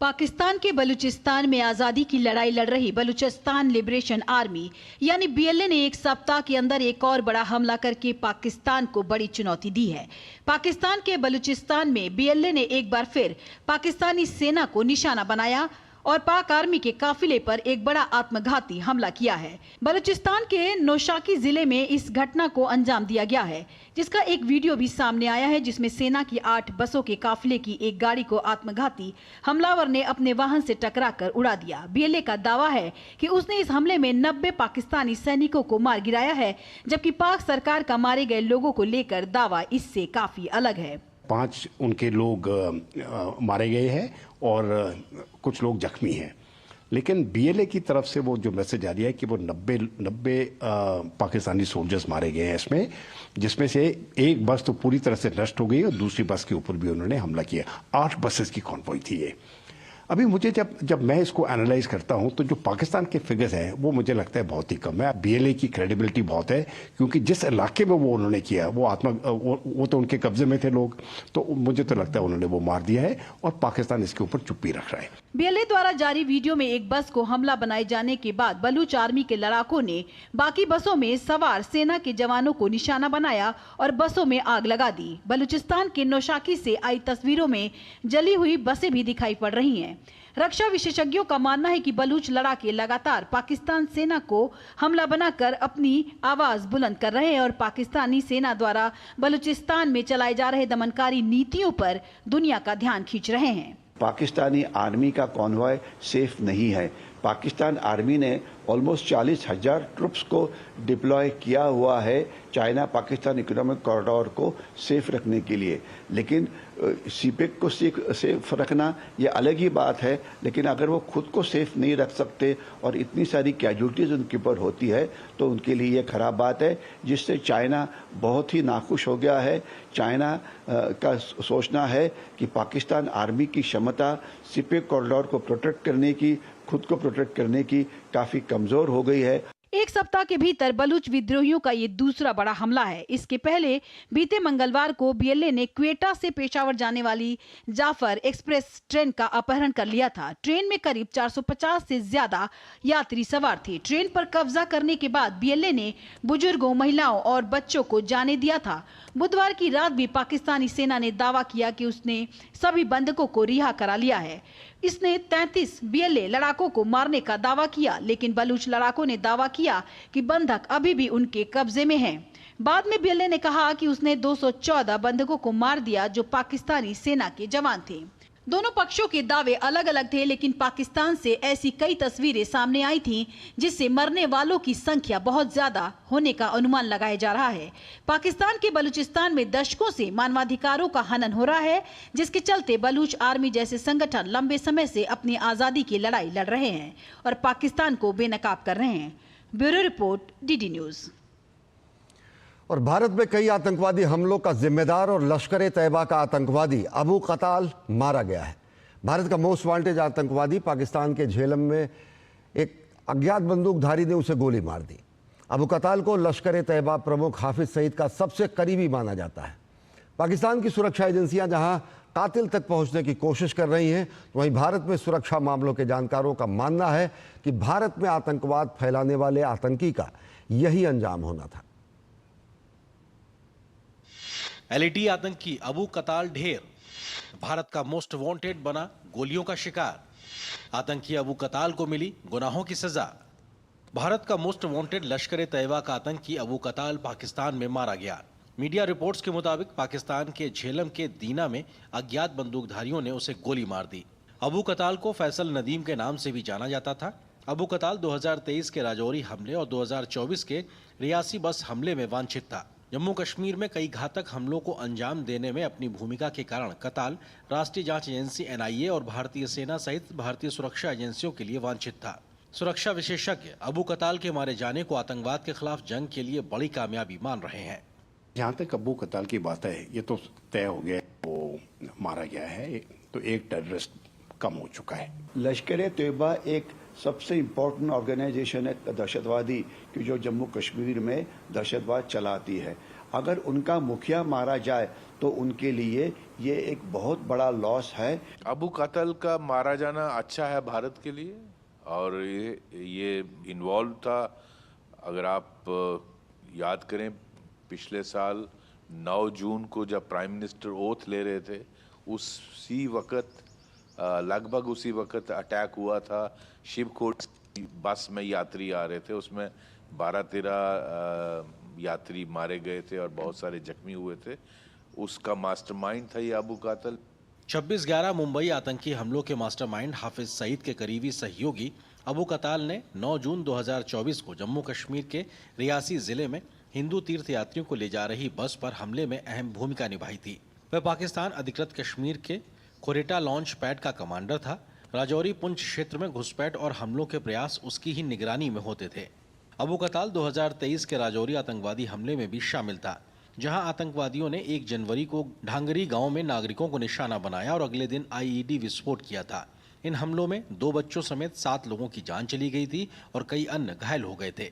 पाकिस्तान के बलूचिस्तान में आजादी की लड़ाई लड़ रही बलूचिस्तान लिबरेशन आर्मी यानी बीएलए ने एक सप्ताह के अंदर एक और बड़ा हमला करके पाकिस्तान को बड़ी चुनौती दी है। पाकिस्तान के बलूचिस्तान में बीएलए ने एक बार फिर पाकिस्तानी सेना को निशाना बनाया और पाक आर्मी के काफिले पर एक बड़ा आत्मघाती हमला किया है। बलूचिस्तान के नौशाकी जिले में इस घटना को अंजाम दिया गया है, जिसका एक वीडियो भी सामने आया है, जिसमें सेना की 8 बसों के काफिले की एक गाड़ी को आत्मघाती हमलावर ने अपने वाहन से टकराकर उड़ा दिया। बीएलए का दावा है कि उसने इस हमले में 90 पाकिस्तानी सैनिकों को मार गिराया है, जबकि पाक सरकार का मारे गए लोगों को लेकर दावा इससे काफी अलग है। 5 उनके लोग मारे गए हैं और कुछ लोग जख्मी हैं, लेकिन बीएलए की तरफ से वो जो मैसेज आ रही है कि वो 90 पाकिस्तानी सोल्जर्स मारे गए हैं इसमें, जिसमें से एक बस तो पूरी तरह से नष्ट हो गई और दूसरी बस के ऊपर भी उन्होंने हमला किया। 8 बसेस की कॉन्वॉय थी ये। अभी मुझे जब मैं इसको एनालाइज करता हूं तो जो पाकिस्तान के फिगर्स हैं वो मुझे लगता है बहुत ही कम है। बीएलए की क्रेडिबिलिटी बहुत है, क्योंकि जिस इलाके में वो उन्होंने किया वो तो उनके कब्जे में थे लोग, तो मुझे तो लगता है उन्होंने वो मार दिया है और पाकिस्तान इसके ऊपर चुप्पी रख रहा है। बीएलए द्वारा जारी वीडियो में एक बस को हमला बनाए जाने के बाद बलूच आर्मी के लड़ाकों ने बाकी बसों में सवार सेना के जवानों को निशाना बनाया और बसों में आग लगा दी। बलूचिस्तान के नौशाकी से आई तस्वीरों में जली हुई बसें भी दिखाई पड़ रही हैं। रक्षा विशेषज्ञों का मानना है कि बलूच लड़ाके लगातार पाकिस्तान सेना को हमला बनाकर अपनी आवाज बुलंद कर रहे हैं और पाकिस्तानी सेना द्वारा बलूचिस्तान में चलाए जा रहे दमनकारी नीतियों पर दुनिया का ध्यान खींच रहे हैं। पाकिस्तानी आर्मी का कॉन्वॉय सेफ नहीं है। पाकिस्तान आर्मी ने ऑलमोस्ट 40,000 ट्रुप्स को डिप्लॉय किया हुआ है चाइना पाकिस्तान इकोनॉमिक कॉरिडोर को सेफ रखने के लिए, लेकिन सीपेक को सेफ रखना ये अलग ही बात है, लेकिन अगर वो खुद को सेफ नहीं रख सकते और इतनी सारी कैजुअल्टीज उनके ऊपर होती है तो उनके लिए ये खराब बात है, जिससे चाइना बहुत ही नाखुश हो गया है। चाइना का सोचना है कि पाकिस्तान आर्मी की क्षमता सीपेक कॉरिडोर को प्रोटेक्ट करने की, खुद को प्रोटेक्ट करने की काफी कमजोर हो गई है। एक सप्ताह के भीतर बलूच विद्रोहियों का ये दूसरा बड़ा हमला है। इसके पहले बीते मंगलवार को बीएलए ने क्वेटा से पेशावर जाने वाली जाफर एक्सप्रेस ट्रेन का अपहरण कर लिया था। ट्रेन में करीब 450 से ज्यादा यात्री सवार थे। ट्रेन पर कब्जा करने के बाद बीएलए ने बुजुर्गों, महिलाओं और बच्चों को जाने दिया था। बुधवार की रात भी पाकिस्तानी सेना ने दावा किया कि उसने सभी बंधकों को रिहा करा लिया है। इसने 33 बीएलए लड़ाकों को मारने का दावा किया, लेकिन बलूच लड़ाकों ने दावा किया कि बंधक अभी भी उनके कब्जे में हैं। बाद में बीएलए ने कहा कि उसने 214 बंधकों को मार दिया जो पाकिस्तानी सेना के जवान थे। दोनों पक्षों के दावे अलग अलग थे, लेकिन पाकिस्तान से ऐसी कई तस्वीरें सामने आई थीं जिससे मरने वालों की संख्या बहुत ज्यादा होने का अनुमान लगाया जा रहा है। पाकिस्तान के बलूचिस्तान में दशकों से मानवाधिकारों का हनन हो रहा है, जिसके चलते बलूच आर्मी जैसे संगठन लंबे समय से अपनी आजादी की लड़ाई लड़ रहे हैं और पाकिस्तान को बेनकाब कर रहे हैं। Bureau report, DD news. और भारत में कई आतंकवादी हमलों का जिम्मेदार और लश्कर ए तैयबा का आतंकवादी अबू कताल मारा गया है। भारत का मोस्ट वांटेड आतंकवादी पाकिस्तान के झेलम में एक अज्ञात बंदूकधारी ने उसे गोली मार दी। अबू कताल को लश्कर ए तैयबा प्रमुख हाफिज सईद का सबसे करीबी माना जाता है। पाकिस्तान की सुरक्षा एजेंसियां जहां कातिल तक पहुंचने की कोशिश कर रही हैं, तो वहीं भारत में सुरक्षा मामलों के जानकारों का मानना है कि भारत में आतंकवाद फैलाने वाले आतंकी का यही अंजाम होना था। एलईटी आतंकी अबू कताल ढेर भारत का मोस्ट वांटेड बना गोलियों का शिकार। आतंकी अबू कताल को मिली गुनाहों की सजा। भारत का मोस्ट वांटेड लश्कर ए तैयबा का आतंकी अबू कताल पाकिस्तान में मारा गया। मीडिया रिपोर्ट्स के मुताबिक पाकिस्तान के झेलम के दीना में अज्ञात बंदूकधारियों ने उसे गोली मार दी। अबू कताल को फैसल नदीम के नाम से भी जाना जाता था। अबू कताल 2023 के राजौरी हमले और 2024 के रियासी बस हमले में वांछित था। जम्मू कश्मीर में कई घातक हमलों को अंजाम देने में अपनी भूमिका के कारण कताल राष्ट्रीय जांच एजेंसी NIA और भारतीय सेना सहित भारतीय सुरक्षा एजेंसियों के लिए वांछित था। सुरक्षा विशेषज्ञ अबू कताल के मारे जाने को आतंकवाद के खिलाफ जंग के लिए बड़ी कामयाबी मान रहे हैं। जहाँ तक अबू कताल की बात है, ये तो तय हो गया, वो मारा गया है, तो एक टेररिस्ट कम हो चुका है। लश्कर ए तैयबा एक सबसे इम्पोर्टेंट ऑर्गेनाइजेशन है दहशतवादी कि जो जम्मू कश्मीर में दहशतवाद चलाती है। अगर उनका मुखिया मारा जाए तो उनके लिए ये एक बहुत बड़ा लॉस है। अबू कताल का मारा जाना अच्छा है भारत के लिए, और ये इन्वॉल्व था। अगर आप याद करें, पिछले साल 9 जून को जब प्राइम मिनिस्टर ओथ ले रहे थे, उसी वक्त लगभग उसी वक्त अटैक हुआ था। शिवकोट बस में यात्री आ रहे थे, उसमें 12-13 यात्री मारे गए थे और बहुत सारे जख्मी हुए थे। उसका मास्टरमाइंड था ये अबू कताल। 26/11 मुंबई आतंकी हमलों के मास्टरमाइंड हाफिज सईद के करीबी सहयोगी अबू कताल ने 9 जून 2024 को जम्मू कश्मीर के रियासी जिले में हिंदू तीर्थयात्रियों को ले जा रही बस पर हमले में अहम भूमिका निभाई थी। वह पाकिस्तान अधिकृत कश्मीर के कोरेटा लॉन्च पैड का कमांडर था। राजौरी पुंछ क्षेत्र में घुसपैठ और हमलों के प्रयास उसकी ही निगरानी में होते थे। अबू कताल 2023 के राजौरी आतंकवादी हमले में भी शामिल था, जहां आतंकवादियों ने 1 जनवरी को ढांगरी गांव में नागरिकों को निशाना बनाया और अगले दिन IED विस्फोट किया था। इन हमलों में 2 बच्चों समेत 7 लोगों की जान चली गई थी और कई अन्य घायल हो गए थे।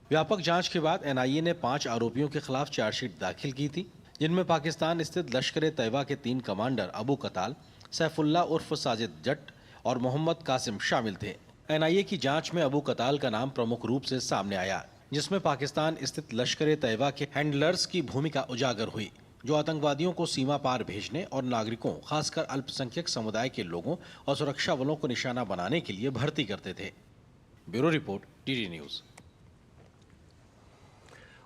व्यापक जांच के बाद NIA ने 5 आरोपियों के खिलाफ चार्जशीट दाखिल की थी, जिनमें पाकिस्तान स्थित लश्कर ए तैयबा के 3 कमांडर अबू कताल, सैफुल्ला उर्फ साजिद जट और मोहम्मद कासिम शामिल थे। NIA की जांच में अबू कताल का नाम प्रमुख रूप से सामने आया, जिसमें पाकिस्तान स्थित लश्कर ए तैयबा के हैंडलर्स की भूमिका उजागर हुई, जो आतंकवादियों को सीमा पार भेजने और नागरिकों, खासकर अल्पसंख्यक समुदाय के लोगों और सुरक्षा बलों को निशाना बनाने के लिए भर्ती करते थे। Bureau report, DD news.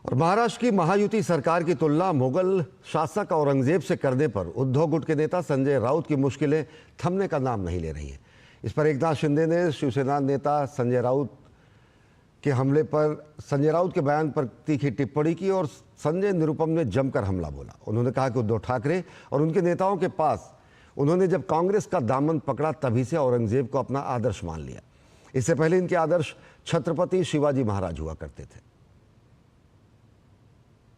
और महाराष्ट्र की महायुति सरकार की तुलना मुगल शासक औरंगजेब से करने पर उद्धव गुट के नेता संजय राउत की मुश्किलें थमने का नाम नहीं ले रही हैं। इस पर एकनाथ शिंदे ने शिवसेना नेता संजय राउत के बयान पर तीखी टिप्पणी की और संजय निरुपम ने जमकर हमला बोला। उन्होंने कहा कि उद्धव ठाकरे और उनके नेताओं के पास उन्होंने जब कांग्रेस का दामन पकड़ा तभी से औरंगजेब को अपना आदर्श मान लिया। इससे पहले इनके आदर्श छत्रपति शिवाजी महाराज हुआ करते थे।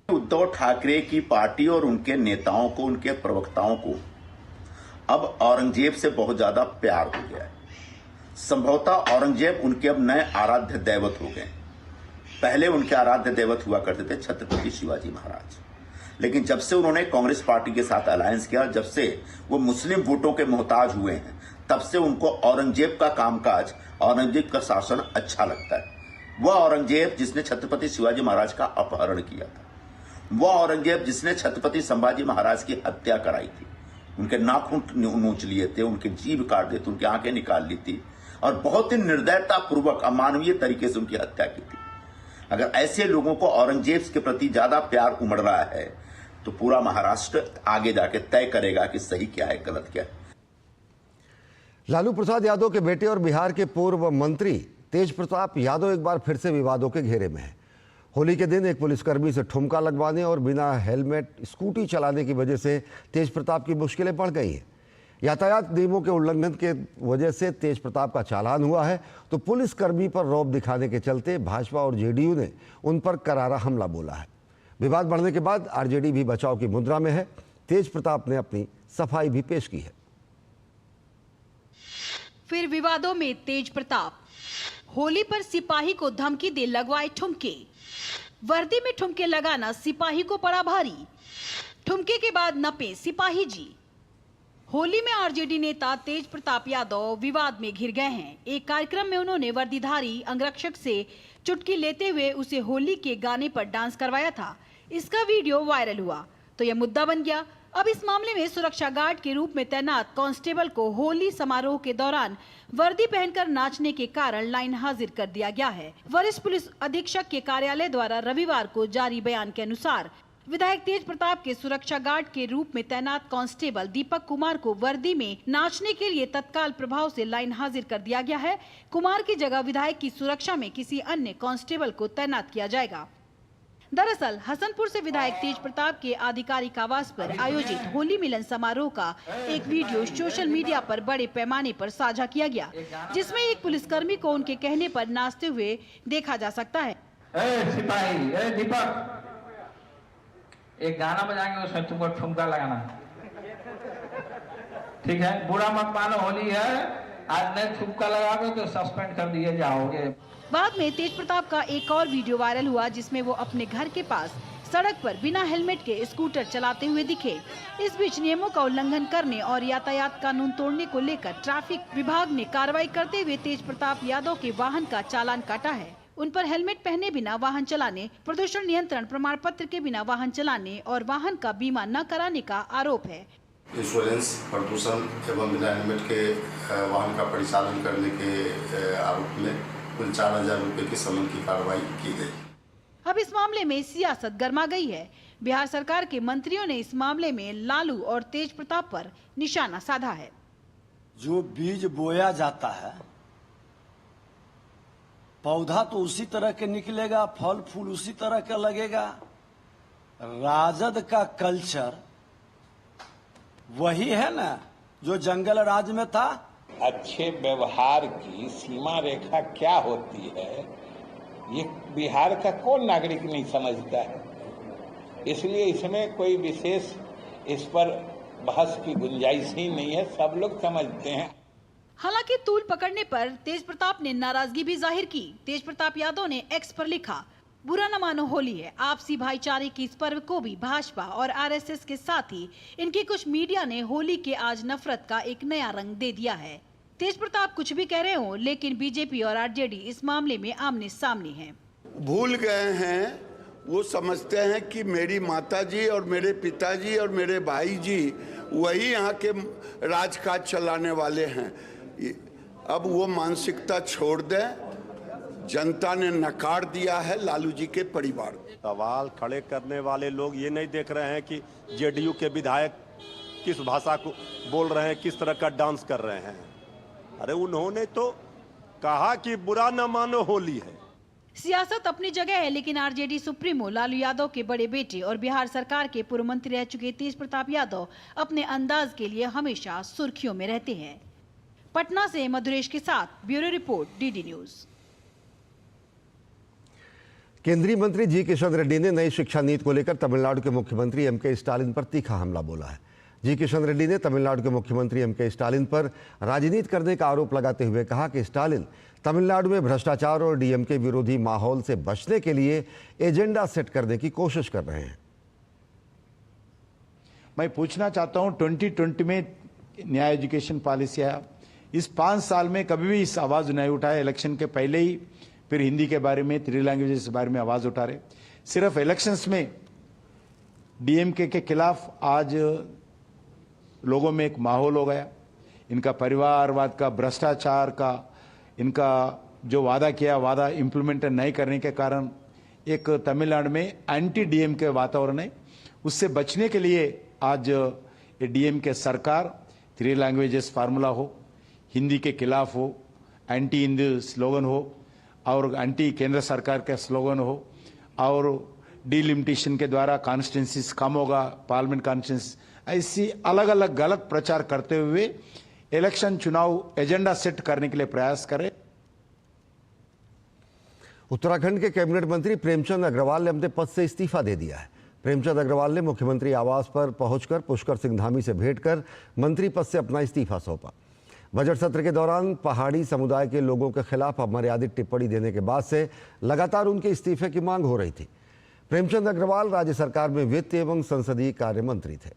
उद्धव ठाकरे की पार्टी और उनके नेताओं को, उनके प्रवक्ताओं को अब औरंगजेब से बहुत ज्यादा प्यार हो गया है। संभवतः औरंगजेब उनके अब नए आराध्य दैवत हो गए। पहले उनके आराध्य दैवत हुआ करते थे छत्रपति शिवाजी महाराज, लेकिन जब से उन्होंने कांग्रेस पार्टी के साथ अलायंस किया, जब से वो मुस्लिम वोटों के मोहताज हुए हैं, तब से उनको औरंगजेब का कामकाज, औरंगजेब का शासन अच्छा लगता है। वह औरंगजेब जिसने छत्रपति शिवाजी महाराज का अपहरण किया था, वह औरंगजेब जिसने छत्रपति संभाजी महाराज की हत्या कराई थी, उनके नाखून नोच लिए थे, उनके जीभ काट दिए थे, उनकी आंखें निकाल ली थी और बहुत ही निर्दयता पूर्वक अमानवीय तरीके से उनकी हत्या की थी। अगर ऐसे लोगों को औरंगजेब के प्रति ज्यादा प्यार उमड़ रहा है तो पूरा महाराष्ट्र आगे जाके तय करेगा कि सही क्या है, गलत क्या है। लालू प्रसाद यादव के बेटे और बिहार के पूर्व मंत्री तेज प्रताप यादव एक बार फिर से विवादों के घेरे में हैं। होली के दिन एक पुलिसकर्मी से ठुमका लगवाने और बिना हेलमेट स्कूटी चलाने की वजह से तेज प्रताप की मुश्किलें बढ़ गई हैं। यातायात नियमों के उल्लंघन के वजह से तेज प्रताप का चालान हुआ है, तो पुलिसकर्मी पर रौब दिखाने के चलते भाजपा और जेडीयू ने उन पर करारा हमला बोला है। विवाद बढ़ने के बाद आरजेडी भी बचाव की मुद्रा में है। तेज प्रताप ने अपनी सफाई भी पेश की है। फिर विवादों में तेज प्रताप। होली पर सिपाही को धमकी दे लगवाए ठुमके। वर्दी में ठुमके लगाना सिपाही को पड़ा भारी। ठुमके के बाद नपे सिपाही जी। होली में आरजेडी नेता तेज प्रताप यादव विवाद में घिर गए हैं। एक कार्यक्रम में उन्होंने वर्दीधारी अंगरक्षक से चुटकी लेते हुए उसे होली के गाने पर डांस करवाया था। इसका वीडियो वायरल हुआ तो यह मुद्दा बन गया। अब इस मामले में सुरक्षा गार्ड के रूप में तैनात कांस्टेबल को होली समारोह के दौरान वर्दी पहनकर नाचने के कारण लाइन हाजिर कर दिया गया है। वरिष्ठ पुलिस अधीक्षक के कार्यालय द्वारा रविवार को जारी बयान के अनुसार विधायक तेज प्रताप के सुरक्षा गार्ड के रूप में तैनात कांस्टेबल दीपक कुमार को वर्दी में नाचने के लिए तत्काल प्रभाव से लाइन हाजिर कर दिया गया है। कुमार की जगह विधायक की सुरक्षा में किसी अन्य कांस्टेबल को तैनात किया जाएगा। दरअसल हसनपुर से विधायक तेज प्रताप के आधिकारिक आवास पर आयोजित होली मिलन समारोह का एक वीडियो सोशल मीडिया पर बड़े पैमाने पर साझा किया गया, जिसमें एक पुलिसकर्मी को उनके कहने पर नाचते हुए देखा जा सकता है। सिपाही दीपक, एक गाना बजाएंगे, उसमें तुमको ठुमका लगाना, ठीक है? बुरा मत मानो, होली है, आज नहीं ठुमका लगाओगे तो सस्पेंड कर दिए जाओगे। बाद में तेज प्रताप का एक और वीडियो वायरल हुआ, जिसमें वो अपने घर के पास सड़क पर बिना हेलमेट के स्कूटर चलाते हुए दिखे। इस बीच नियमों का उल्लंघन करने और यातायात कानून तोड़ने को लेकर ट्रैफिक विभाग ने कार्रवाई करते हुए तेज प्रताप यादव के वाहन का चालान काटा है। उन पर हेलमेट पहने बिना वाहन चलाने, प्रदूषण नियंत्रण प्रमाण पत्र के बिना वाहन चलाने और वाहन का बीमा न कराने का आरोप है। इंश्योरेंस, प्रदूषण एवं बिना हेलमेट के वाहन का परिचालन करने के आरोप में कुल 4,000 रुपए की समन की कार्रवाई की गई। अब इस मामले में सियासत गर्मा गई है। बिहार सरकार के मंत्रियों ने इस मामले में लालू और तेज प्रताप पर निशाना साधा है। जो बीज बोया जाता है, पौधा तो उसी तरह के निकलेगा, फल फूल उसी तरह का लगेगा। राजद का कल्चर वही है ना जो जंगल राज में था। अच्छे व्यवहार की सीमा रेखा क्या होती है, ये बिहार का कौन नागरिक नहीं समझता है। इसलिए इसमें कोई विशेष इस पर बहस की गुंजाइश ही नहीं है, सब लोग समझते हैं। हालांकि तूल पकड़ने पर तेज प्रताप ने नाराजगी भी जाहिर की। तेज प्रताप यादव ने एक्स पर लिखा, बुरा न मानो होली है। आपसी भाईचारे की इस पर्व को भी भाजपा और आरएसएस के साथ ही इनकी कुछ मीडिया ने होली के आज नफरत का एक नया रंग दे दिया है। तेज प्रताप कुछ भी कह रहे हो, लेकिन बीजेपी और आरजेडी इस मामले में आमने सामने हैं। भूल गए हैं, वो समझते हैं कि मेरी माताजी और मेरे पिताजी और मेरे भाई जी वही यहाँ के राजकाज चलाने वाले हैं। अब वो मानसिकता छोड़ दें। जनता ने नकार दिया है लालू जी के परिवार को। सवाल खड़े करने वाले लोग ये नहीं देख रहे हैं कि जेडीयू के विधायक किस भाषा को बोल रहे हैं, किस तरह का डांस कर रहे हैं। अरे उन्होंने तो कहा कि बुरा न मानो होली है। सियासत अपनी जगह है, लेकिन आरजेडी सुप्रीमो लालू यादव के बड़े बेटे और बिहार सरकार के पूर्व मंत्री रह चुके तेज प्रताप यादव अपने अंदाज के लिए हमेशा सुर्खियों में रहते हैं। पटना से मधुरेश के साथ ब्यूरो रिपोर्ट, डीडी न्यूज। केंद्रीय मंत्री जी किशन रेड्डी ने नई शिक्षा नीति को लेकर तमिलनाडु के मुख्यमंत्री एम.के. स्टालिन पर तीखा हमला बोला है। जी किशन रेड्डी ने तमिलनाडु के मुख्यमंत्री एम.के. स्टालिन पर राजनीति करने का आरोप लगाते हुए कहा कि स्टालिन तमिलनाडु में भ्रष्टाचार और डीएमके विरोधी माहौल से बचने के लिए एजेंडा सेट करने की कोशिश कर रहे हैं। मैं पूछना चाहता हूं, 2020 में नया एजुकेशन पॉलिसी आया, इस 5 साल में कभी भी इस आवाज नहीं उठाया। इलेक्शन के पहले ही फिर हिंदी के बारे में, 3 लैंग्वेजेस के बारे में आवाज उठा रहे। सिर्फ इलेक्शंस में डीएमके के खिलाफ आज लोगों में एक माहौल हो गया। इनका परिवारवाद का, भ्रष्टाचार का, इनका जो वादा किया वादा इम्प्लीमेंट नहीं करने के कारण एक तमिलनाडु में एंटी डीएमके वातावरण है। उससे बचने के लिए आज ये डीएमके सरकार 3 लैंग्वेजेस फार्मूला हो हिंदी के खिलाफ हो, एंटी हिंदी स्लोगन हो और एंटी केंद्र सरकार का स्लोगन हो और डिलिमिटेशन के द्वारा कॉन्स्टिट्यूंसीज कम होगा, पार्लियामेंट कॉन्स्टिट्यूंसी, ऐसी अलग अलग गलत प्रचार करते हुए इलेक्शन चुनाव एजेंडा सेट करने के लिए प्रयास करें। उत्तराखंड के कैबिनेट मंत्री प्रेमचंद अग्रवाल ने अपने पद से इस्तीफा दे दिया है। प्रेमचंद अग्रवाल ने मुख्यमंत्री आवास पर पहुंचकर पुष्कर सिंह धामी से भेंट कर मंत्री पद से अपना इस्तीफा सौंपा। बजट सत्र के दौरान पहाड़ी समुदाय के लोगों के खिलाफ अमर्यादित टिप्पणी देने के बाद से लगातार उनके इस्तीफे की मांग हो रही थी। प्रेमचंद अग्रवाल राज्य सरकार में वित्त एवं संसदीय कार्य मंत्री थे।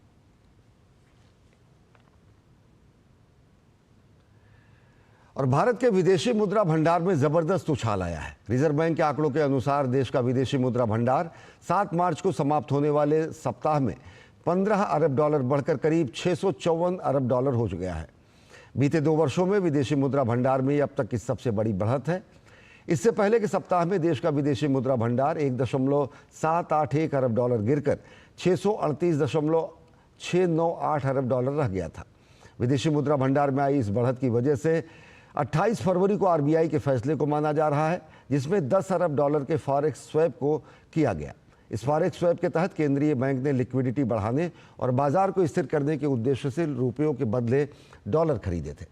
और भारत के विदेशी मुद्रा भंडार में जबरदस्त उछाल आया है। रिजर्व बैंक के आंकड़ों के अनुसार देश का विदेशी मुद्रा भंडार 7 मार्च को समाप्त होने वाले सप्ताह में 15 अरब डॉलर बढ़कर करीब 654 अरब डॉलर हो गया है। बीते 2 वर्षों में विदेशी मुद्रा भंडार में अब तक की सबसे बड़ी बढ़त है। इससे पहले के सप्ताह में देश का विदेशी मुद्रा भंडार 1.781 अरब डॉलर गिरकर 638.698 अरब डॉलर रह गया था। विदेशी मुद्रा भंडार में आई इस बढ़त की वजह से 28 फरवरी को आरबीआई के फैसले को माना जा रहा है, जिसमें 10 अरब डॉलर के फॉरेक्स स्वैप को किया गया। इस फॉरेक्स स्वैप के तहत केंद्रीय बैंक ने लिक्विडिटी बढ़ाने और बाजार को स्थिर करने के उद्देश्य से रुपयों के बदले डॉलर खरीदे थे।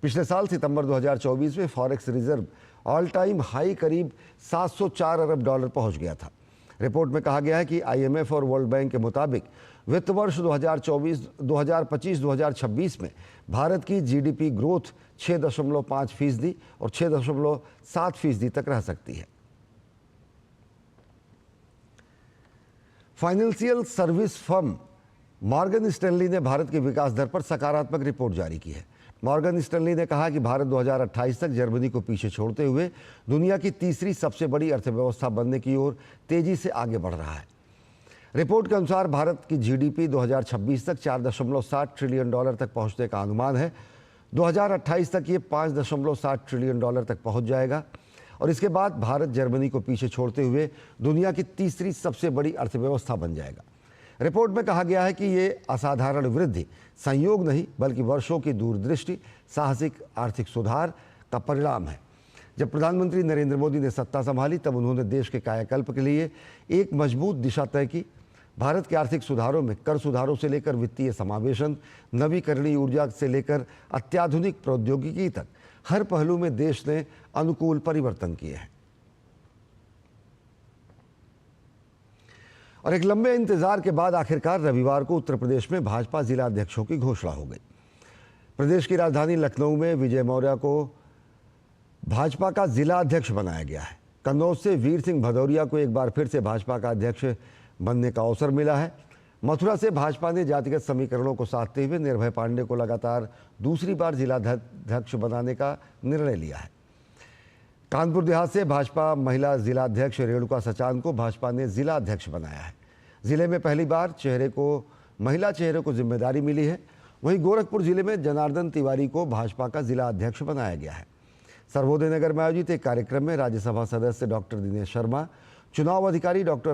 पिछले साल सितंबर 2024 में forex reserve all time high करीब 704 अरब डॉलर पहुंच गया था। रिपोर्ट में कहा गया है कि आईएमएफ और वर्ल्ड बैंक के मुताबिक वित्त वर्ष 2025-2026 में भारत की जीडीपी ग्रोथ 6.5% और 6.7% तक रह सकती है। Financial service firm Morgan Stanley ने भारत की विकास दर पर सकारात्मक रिपोर्ट जारी की है। मॉर्गन स्टैनली ने कहा कि भारत 2028 तक जर्मनी को पीछे छोड़ते हुए दुनिया की तीसरी सबसे बड़ी अर्थव्यवस्था बनने की ओर तेजी से आगे बढ़ रहा है। रिपोर्ट के अनुसार भारत की जीडीपी 2026 तक 4.7 ट्रिलियन डॉलर तक पहुंचने का अनुमान है। 2028 तक ये 5.7 ट्रिलियन डॉलर तक पहुंच जाएगा और इसके बाद भारत जर्मनी को पीछे छोड़ते हुए दुनिया की तीसरी सबसे बड़ी अर्थव्यवस्था बन जाएगा। रिपोर्ट में कहा गया है कि ये असाधारण वृद्धि संयोग नहीं बल्कि वर्षों की दूरदृष्टि, साहसिक आर्थिक सुधार का परिणाम है। जब प्रधानमंत्री नरेंद्र मोदी ने सत्ता संभाली तब उन्होंने देश के कायाकल्प के लिए एक मजबूत दिशा तय की। भारत के आर्थिक सुधारों में कर सुधारों से लेकर वित्तीय समावेशन, नवीकरणीय ऊर्जा से लेकर अत्याधुनिक प्रौद्योगिकी तक हर पहलू में देश ने अनुकूल परिवर्तन किए हैं। और एक लंबे इंतजार के बाद आखिरकार रविवार को उत्तर प्रदेश में भाजपा जिला अध्यक्षों की घोषणा हो गई। प्रदेश की राजधानी लखनऊ में विजय मौर्य को भाजपा का जिला अध्यक्ष बनाया गया है। कन्नौज से वीर सिंह भदौरिया को एक बार फिर से भाजपा का अध्यक्ष बनने का अवसर मिला है। मथुरा से भाजपा ने जातिगत समीकरणों को साधते हुए निर्भय पांडे को लगातार दूसरी बार जिलाध्यक्ष बनाने का निर्णय लिया है। कानपुर देहात से भाजपा महिला जिला अध्यक्ष रेणुका सचान को भाजपा ने जिला अध्यक्ष बनाया है। जिले में पहली बार महिला चेहरे को जिम्मेदारी मिली है। वहीं गोरखपुर जिले में जनार्दन तिवारी को भाजपा का जिला अध्यक्ष बनाया गया है। सर्वोदय नगर में आयोजित एक कार्यक्रम में राज्यसभा सदस्य डॉक्टर दिनेश शर्मा, चुनाव अधिकारी डॉक्टर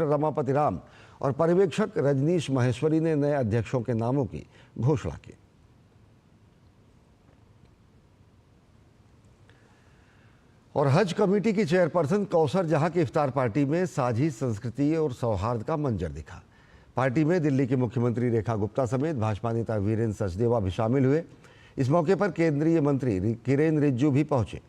रमापति राम और पर्यवेक्षक रजनीश महेश्वरी ने नए अध्यक्षों के नामों की घोषणा की। और हज कमेटी की चेयरपर्सन कौसर जहां की इफ्तार पार्टी में साझी संस्कृति और सौहार्द का मंजर दिखा। पार्टी में दिल्ली की मुख्यमंत्री रेखा गुप्ता समेत भाजपा नेता वीरेंद्र सचदेवा भी शामिल हुए। इस मौके पर केंद्रीय मंत्री किरेन रिजिजू भी पहुंचे।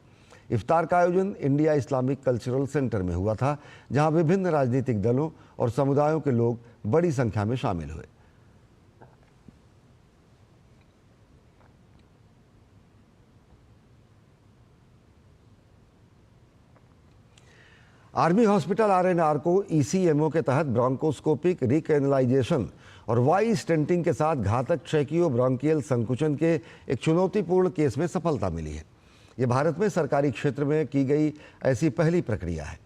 इफ्तार का आयोजन इंडिया इस्लामिक कल्चरल सेंटर में हुआ था, जहां विभिन्न राजनीतिक दलों और समुदायों के लोग बड़ी संख्या में शामिल हुए। आर्मी हॉस्पिटल आरएनआर को ईसीएमओ के तहत ब्रोंकोस्कोपिक रिकैनलाइजेशन और वाई स्टेंटिंग के साथ घातक ट्रैकियो ब्रोंकियल संकुचन के एक चुनौतीपूर्ण केस में सफलता मिली है। ये भारत में सरकारी क्षेत्र में की गई ऐसी पहली प्रक्रिया है।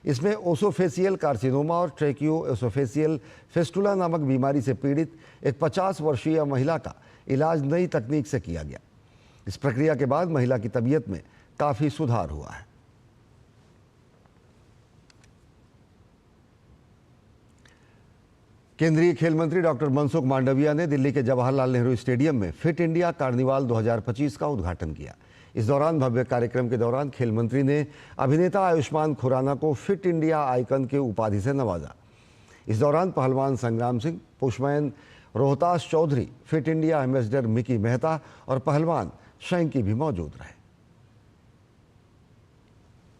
इसमें ओसोफेसियल कार्सिनोमा और ट्रैकियो ओसोफेसियल फेस्टुला नामक बीमारी से पीड़ित एक 50 वर्षीय महिला का इलाज नई तकनीक से किया गया। इस प्रक्रिया के बाद महिला की तबीयत में काफ़ी सुधार हुआ है। केंद्रीय खेल मंत्री डॉक्टर मनसुख मांडविया ने दिल्ली के जवाहरलाल नेहरू स्टेडियम में फिट इंडिया कार्निवाल 2025 का उद्घाटन किया। इस दौरान भव्य कार्यक्रम के दौरान खेल मंत्री ने अभिनेता आयुष्मान खुराना को फिट इंडिया आइकन के उपाधि से नवाजा। इस दौरान पहलवान संग्राम सिंह, पुष्पैन Rohtas Chaudhary, Fit India ambassador Mickey Mehta और पहलवान शैंकी भी मौजूद रहे।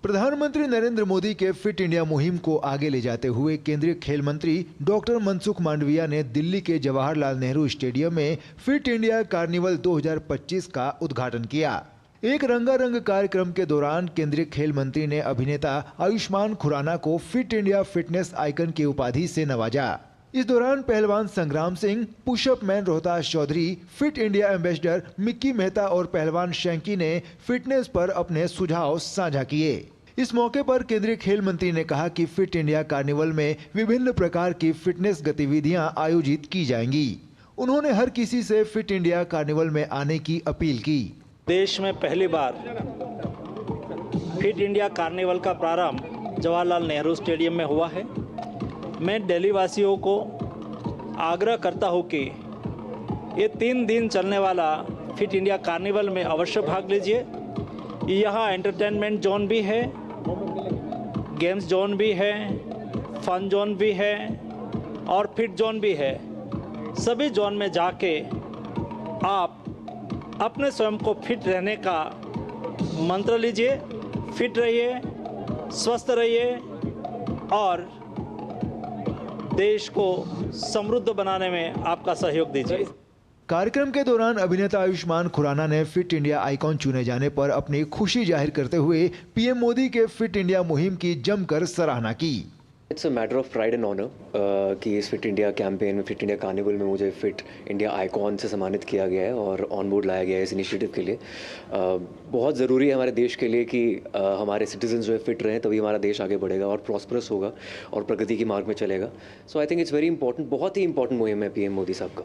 प्रधानमंत्री नरेंद्र मोदी के फिट इंडिया मुहिम को आगे ले जाते हुए केंद्रीय खेल मंत्री डॉक्टर मनसुख मांडविया ने दिल्ली के जवाहरलाल नेहरू स्टेडियम में फिट इंडिया कार्निवल 2025 का उद्घाटन किया। एक रंगारंग कार्यक्रम के दौरान केंद्रीय खेल मंत्री ने अभिनेता आयुष्मान खुराना को फिट इंडिया फिटनेस आइकन की उपाधि से नवाजा। इस दौरान पहलवान Sangram Singh, pushup man Rohtas Chaudhary, Fit India ambassador Mickey Mehta और पहलवान शैंकी ने फिटनेस पर अपने सुझाव साझा किए। इस मौके पर केंद्रीय खेल मंत्री ने कहा कि फिट इंडिया कार्निवल में विभिन्न प्रकार की फिटनेस गतिविधियां आयोजित की जाएंगी। उन्होंने हर किसी से फिट इंडिया कार्निवल में आने की अपील की। देश में पहली बार फिट इंडिया कार्निवल का प्रारंभ जवाहरलाल नेहरू स्टेडियम में हुआ है। मैं दिल्ली वासियों को आग्रह करता हूं कि ये 3 दिन चलने वाला फिट इंडिया कार्निवल में अवश्य भाग लीजिए। यहाँ एंटरटेनमेंट जोन भी है, गेम्स जोन भी है, फन जोन भी है और फिट जोन भी है। सभी जोन में जाके आप अपने स्वयं को फिट रहने का मंत्र लीजिए। फिट रहिए, स्वस्थ रहिए और देश को समृद्ध बनाने में आपका सहयोग दीजिए। कार्यक्रम के दौरान अभिनेता आयुष्मान खुराना ने फिट इंडिया आइकॉन चुने जाने पर अपनी खुशी जाहिर करते हुए पीएम मोदी के फिट इंडिया मुहिम की जमकर सराहना की। It's a matter of pride and honour कि इस फिट इंडिया कैंपेन में, फिट इंडिया कार्निवल में मुझे फिट इंडिया आइकॉन से सम्मानित किया गया है और ऑन बोर्ड लाया गया है इस इनिशिएटिव के लिए। बहुत ज़रूरी है हमारे देश के लिए कि हमारे सिटीजन जो है फिट रहें, तभी हमारा देश आगे बढ़ेगा और प्रॉस्परस होगा और प्रगति की मार्ग में चलेगा। So I think it's very important, बहुत ही इंपॉर्टेंट मुहिम है पीएम मोदी साहब का।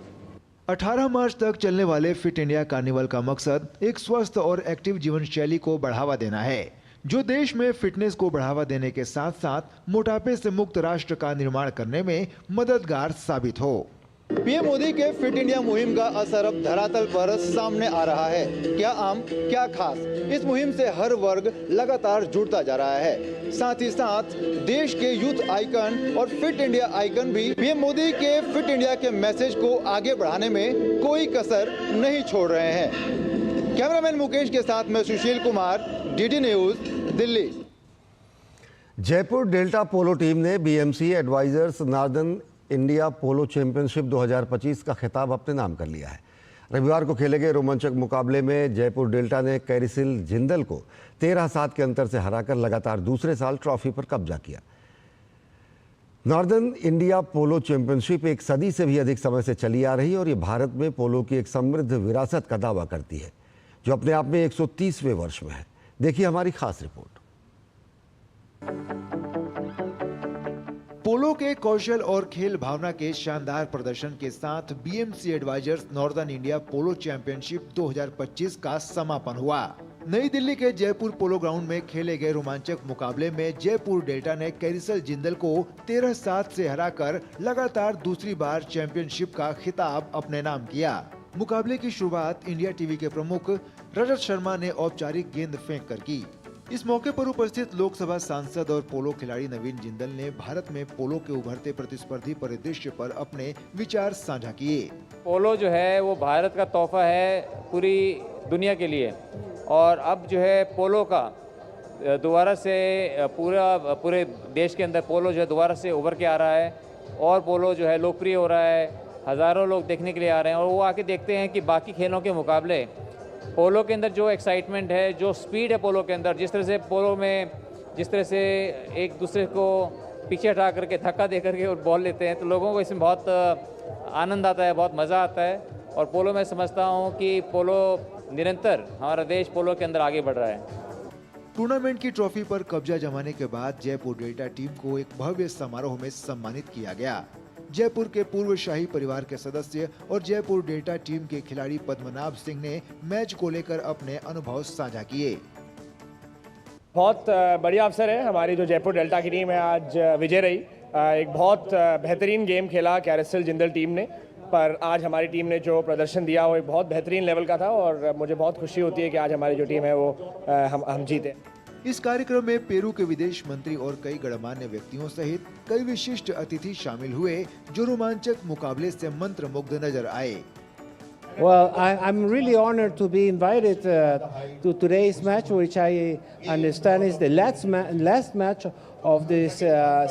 18 मार्च तक चलने वाले फिट इंडिया कार्निवल का मकसद एक स्वस्थ और एक्टिव जीवन शैली को बढ़ावा देना है, जो देश में फिटनेस को बढ़ावा देने के साथ साथ मोटापे से मुक्त राष्ट्र का निर्माण करने में मददगार साबित हो। पीएम मोदी के फिट इंडिया मुहिम का असर अब धरातल पर सामने आ रहा है। क्या आम, क्या खास, इस मुहिम से हर वर्ग लगातार जुड़ता जा रहा है। साथ ही साथ देश के यूथ आइकन और फिट इंडिया आइकन भी पीएम मोदी के फिट इंडिया के मैसेज को आगे बढ़ाने में कोई कसर नहीं छोड़ रहे हैं। कैमरामैन मुकेश के साथ मैं Sushil Kumar, DD News, Delhi. Jaipur Delta polo team ने BMC Advisors northern India polo championship 2025 का खिताब अपने नाम कर लिया है। रविवार को खेले गए रोमांचक मुकाबले में जयपुर डेल्टा ने कैरिसिल जिंदल को 13-7 के अंतर से हराकर लगातार दूसरे साल ट्रॉफी पर कब्जा किया। नॉर्दर्न इंडिया पोलो चैंपियनशिप एक सदी से भी अधिक समय से चली आ रही है और ये भारत में पोलो की एक समृद्ध विरासत का दावा करती है, जो अपने आप में 130वें वर्ष में है। देखिए हमारी खास रिपोर्ट। पोलो के कौशल और खेल भावना के शानदार प्रदर्शन के साथ BMC Advisors northern India polo championship 2025 का समापन हुआ। नई दिल्ली के जयपुर पोलो ग्राउंड में खेले गए रोमांचक मुकाबले में जयपुर डेल्टा ने कैरिसल जिंदल को 13-7 से हराकर लगातार दूसरी बार चैंपियनशिप का खिताब अपने नाम किया। मुकाबले की शुरुआत इंडिया टीवी के प्रमुख रजत शर्मा ने औपचारिक गेंद फेंक कर की। इस मौके पर उपस्थित लोकसभा सांसद और पोलो खिलाड़ी नवीन जिंदल ने भारत में पोलो के उभरते प्रतिस्पर्धी परिदृश्य पर अपने विचार साझा किए। पोलो जो है वो भारत का तोहफा है पूरी दुनिया के लिए और अब जो है पोलो का दोबारा से पूरे देश के अंदर पोलो जो है दोबारा से उभर के आ रहा है और पोलो जो है लोकप्रिय हो रहा है। हज़ारों लोग देखने के लिए आ रहे हैं और वो आके देखते हैं कि बाकी खेलों के मुकाबले पोलो के अंदर जो एक्साइटमेंट है, जो स्पीड है पोलो के अंदर, जिस तरह से पोलो में जिस तरह से एक दूसरे को पीछे हटा करके धक्का दे करके और बॉल लेते हैं, तो लोगों को इसमें बहुत आनंद आता है, बहुत मज़ा आता है। और पोलो मैं समझता हूँ कि पोलो निरंतर हमारा देश पोलो के अंदर आगे बढ़ रहा है। टूर्नामेंट की ट्रॉफी पर कब्जा जमाने के बाद जयपुर डेल्टा टीम को एक भव्य समारोह में सम्मानित किया गया। जयपुर के पूर्व शाही परिवार के सदस्य और जयपुर डेल्टा टीम के खिलाड़ी पद्मनाभ सिंह ने मैच को लेकर अपने अनुभव साझा किए। बहुत बढ़िया अवसर है। हमारी जो जयपुर डेल्टा की टीम है आज विजय रही। एक बहुत बेहतरीन गेम खेला कैरेसल जिंदल टीम ने, पर आज हमारी टीम ने जो प्रदर्शन दिया वो एक बहुत बेहतरीन लेवल का था और मुझे बहुत खुशी होती है कि आज हमारी जो टीम है वो हम जीते। इस कार्यक्रम में पेरू के विदेश मंत्री और कई गणमान्य व्यक्तियों सहित कई विशिष्ट अतिथि शामिल हुए जो रोमांचक मुकाबले से मंत्रमुग्ध नजर आए। Well, I'm really honored to be invited to today's match, which I understand is the last match of this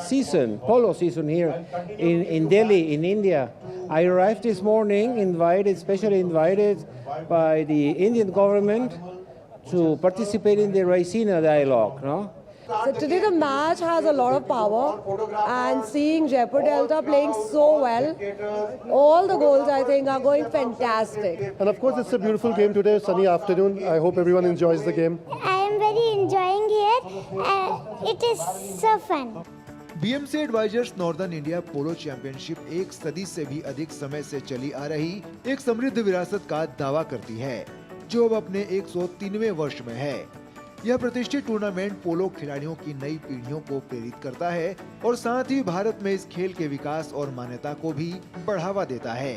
season, polo season here in Delhi, in India. I arrived this morning, specially invited by the Indian government to participate in the Raisina dialogue, no? So today the match has a lot of power, and seeing Jaipur Delta playing so well, all the goals I think are going fantastic. And of course it's a beautiful game today, sunny afternoon. I hope everyone enjoys the game. I am very enjoying here. It is so fun. BMC advisers northern India polo championship एक सदी से भी अधिक समय से चली आ रही एक समृद्ध विरासत का दावा करती है, जो अब अपने 103वें वर्ष में है। यह प्रतिष्ठित टूर्नामेंट पोलो खिलाड़ियों की नई पीढ़ियों को प्रेरित करता है और साथ ही भारत में इस खेल के विकास और मान्यता को भी बढ़ावा देता है।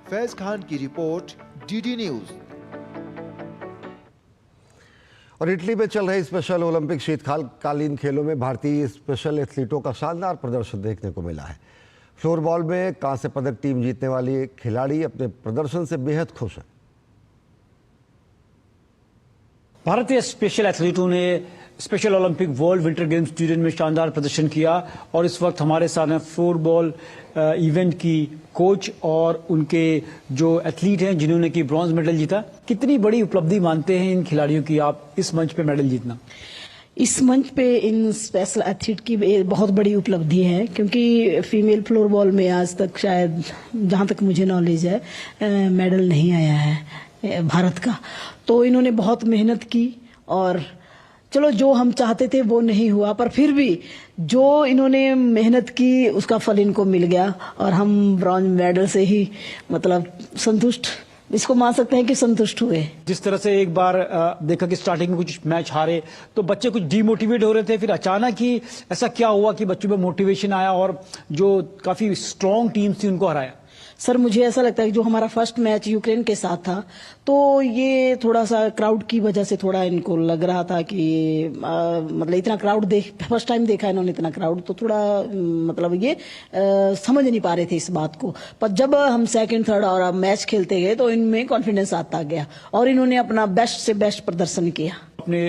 फैज खान की रिपोर्ट, डीडी न्यूज। और इटली में चल रहे स्पेशल ओलंपिक शीतकालीन खेलों में भारतीय स्पेशल एथलीटों का शानदार प्रदर्शन देखने को मिला है। फ्लोरबॉल में कांस्य पदक टीम जीतने वाली खिलाड़ी अपने प्रदर्शन से बेहद खुश है। भारतीय स्पेशल एथलीटों ने Special Olympic World Winter Games Turin में शानदार प्रदर्शन किया और इस वक्त हमारे साथ हैं फ्लोरबॉल इवेंट की कोच और उनके जो एथलीट हैं जिन्होंने की ब्रॉन्ज मेडल जीता। कितनी बड़ी उपलब्धि मानते हैं इन खिलाड़ियों की आप इस मंच पे मेडल जीतना? इस मंच पे इन स्पेशल एथलीट की बहुत बड़ी उपलब्धि है, क्योंकि फीमेल फ्लोरबॉल में आज तक शायद जहां तक मुझे नॉलेज है मेडल नहीं आया है भारत का। तो इन्होंने बहुत मेहनत की और चलो जो हम चाहते थे वो नहीं हुआ, पर फिर भी जो इन्होंने मेहनत की उसका फल इनको मिल गया और हम ब्रॉन्ज मेडल से ही मतलब संतुष्ट, इसको मान सकते हैं कि संतुष्ट हुए। जिस तरह से एक बार देखा कि स्टार्टिंग में कुछ मैच हारे तो बच्चे कुछ डीमोटिवेट हो रहे थे, फिर अचानक ही ऐसा क्या हुआ कि बच्चों में मोटिवेशन आया और जो काफी स्ट्रॉन्ग टीम थी उनको हराया? सर मुझे ऐसा लगता है कि जो हमारा फर्स्ट मैच यूक्रेन के साथ था तो ये थोड़ा सा क्राउड की वजह से थोड़ा इनको लग रहा था कि मतलब इतना क्राउड फर्स्ट टाइम देखा इन्होंने इतना क्राउड, तो थोड़ा मतलब ये समझ नहीं पा रहे थे इस बात को। पर जब हम सेकंड थर्ड और अब मैच खेलते गए तो इनमें कॉन्फिडेंस आता गया और इन्होंने अपना बेस्ट से बेस्ट प्रदर्शन किया। अपने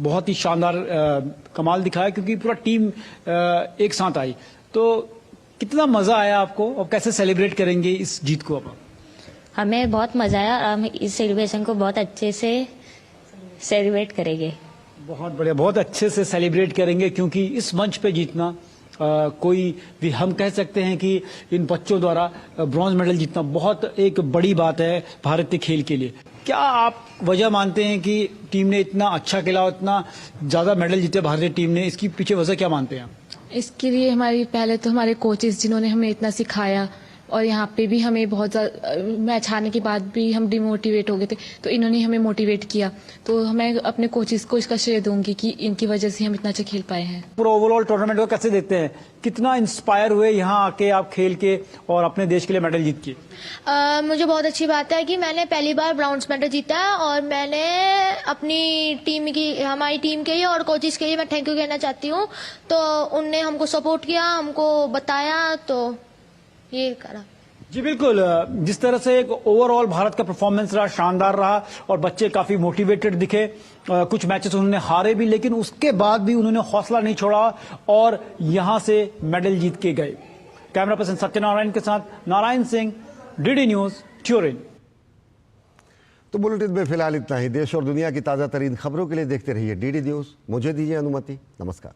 बहुत ही शानदार कमाल दिखाया क्योंकि पूरा टीम एक साथ आई। तो कितना मजा आया आपको और कैसे सेलिब्रेट करेंगे इस जीत को? आप हमें बहुत मजा आया और हम इस सेलिब्रेशन को बहुत अच्छे से सेलिब्रेट करेंगे। बहुत बढ़िया, बहुत अच्छे से सेलिब्रेट करेंगे क्योंकि इस मंच पे जीतना कोई भी हम कह सकते हैं कि इन बच्चों द्वारा ब्रॉन्ज मेडल जीतना बहुत एक बड़ी बात है भारतीय खेल के लिए। क्या आप वजह मानते हैं कि टीम ने इतना अच्छा खेला, इतना ज्यादा मेडल जीते भारतीय टीम ने, इसकी पीछे वजह क्या मानते हैं आप? इसके लिए हमारी पहले तो हमारे कोचेस जिन्होंने हमें इतना सिखाया और यहाँ पे भी हमें बहुत ज़्यादा मैच हारने के बाद भी हम डिमोटिवेट हो गए थे तो इन्होंने हमें मोटिवेट किया। तो मैं अपने कोचेस को इसका श्रेय दूंगी कि इनकी वजह से हम इतना अच्छा खेल पाए हैं। पूरा ओवरऑल टूर्नामेंट को कैसे देखते हैं? कितना इंस्पायर हुए यहाँ आके आप खेल के और अपने देश के लिए मेडल जीत के? मुझे बहुत अच्छी बात है कि मैंने पहली बार ब्रॉन्ज मेडल जीता है और मैंने अपनी टीम की, हमारी टीम के लिए और कोचेस के लिए मैं थैंक यू कहना चाहती हूँ। तो उनने हमको सपोर्ट किया, हमको बताया, तो ये करा। जी बिल्कुल, जिस तरह से एक ओवरऑल भारत का परफॉर्मेंस रहा, शानदार रहा और बच्चे काफी मोटिवेटेड दिखे। कुछ मैचेस उन्होंने हारे भी लेकिन उसके बाद भी उन्होंने हौसला नहीं छोड़ा और यहां से मेडल जीत के गए। कैमरा पर्सन सत्यनारायण के साथ Narayan Singh, DD news, Turin. तो बुलेटिन में फिलहाल इतना ही। देश और दुनिया की ताजा तरीन खबरों के लिए देखते रहिए डीडी न्यूज। मुझे दीजिए अनुमति। नमस्कार।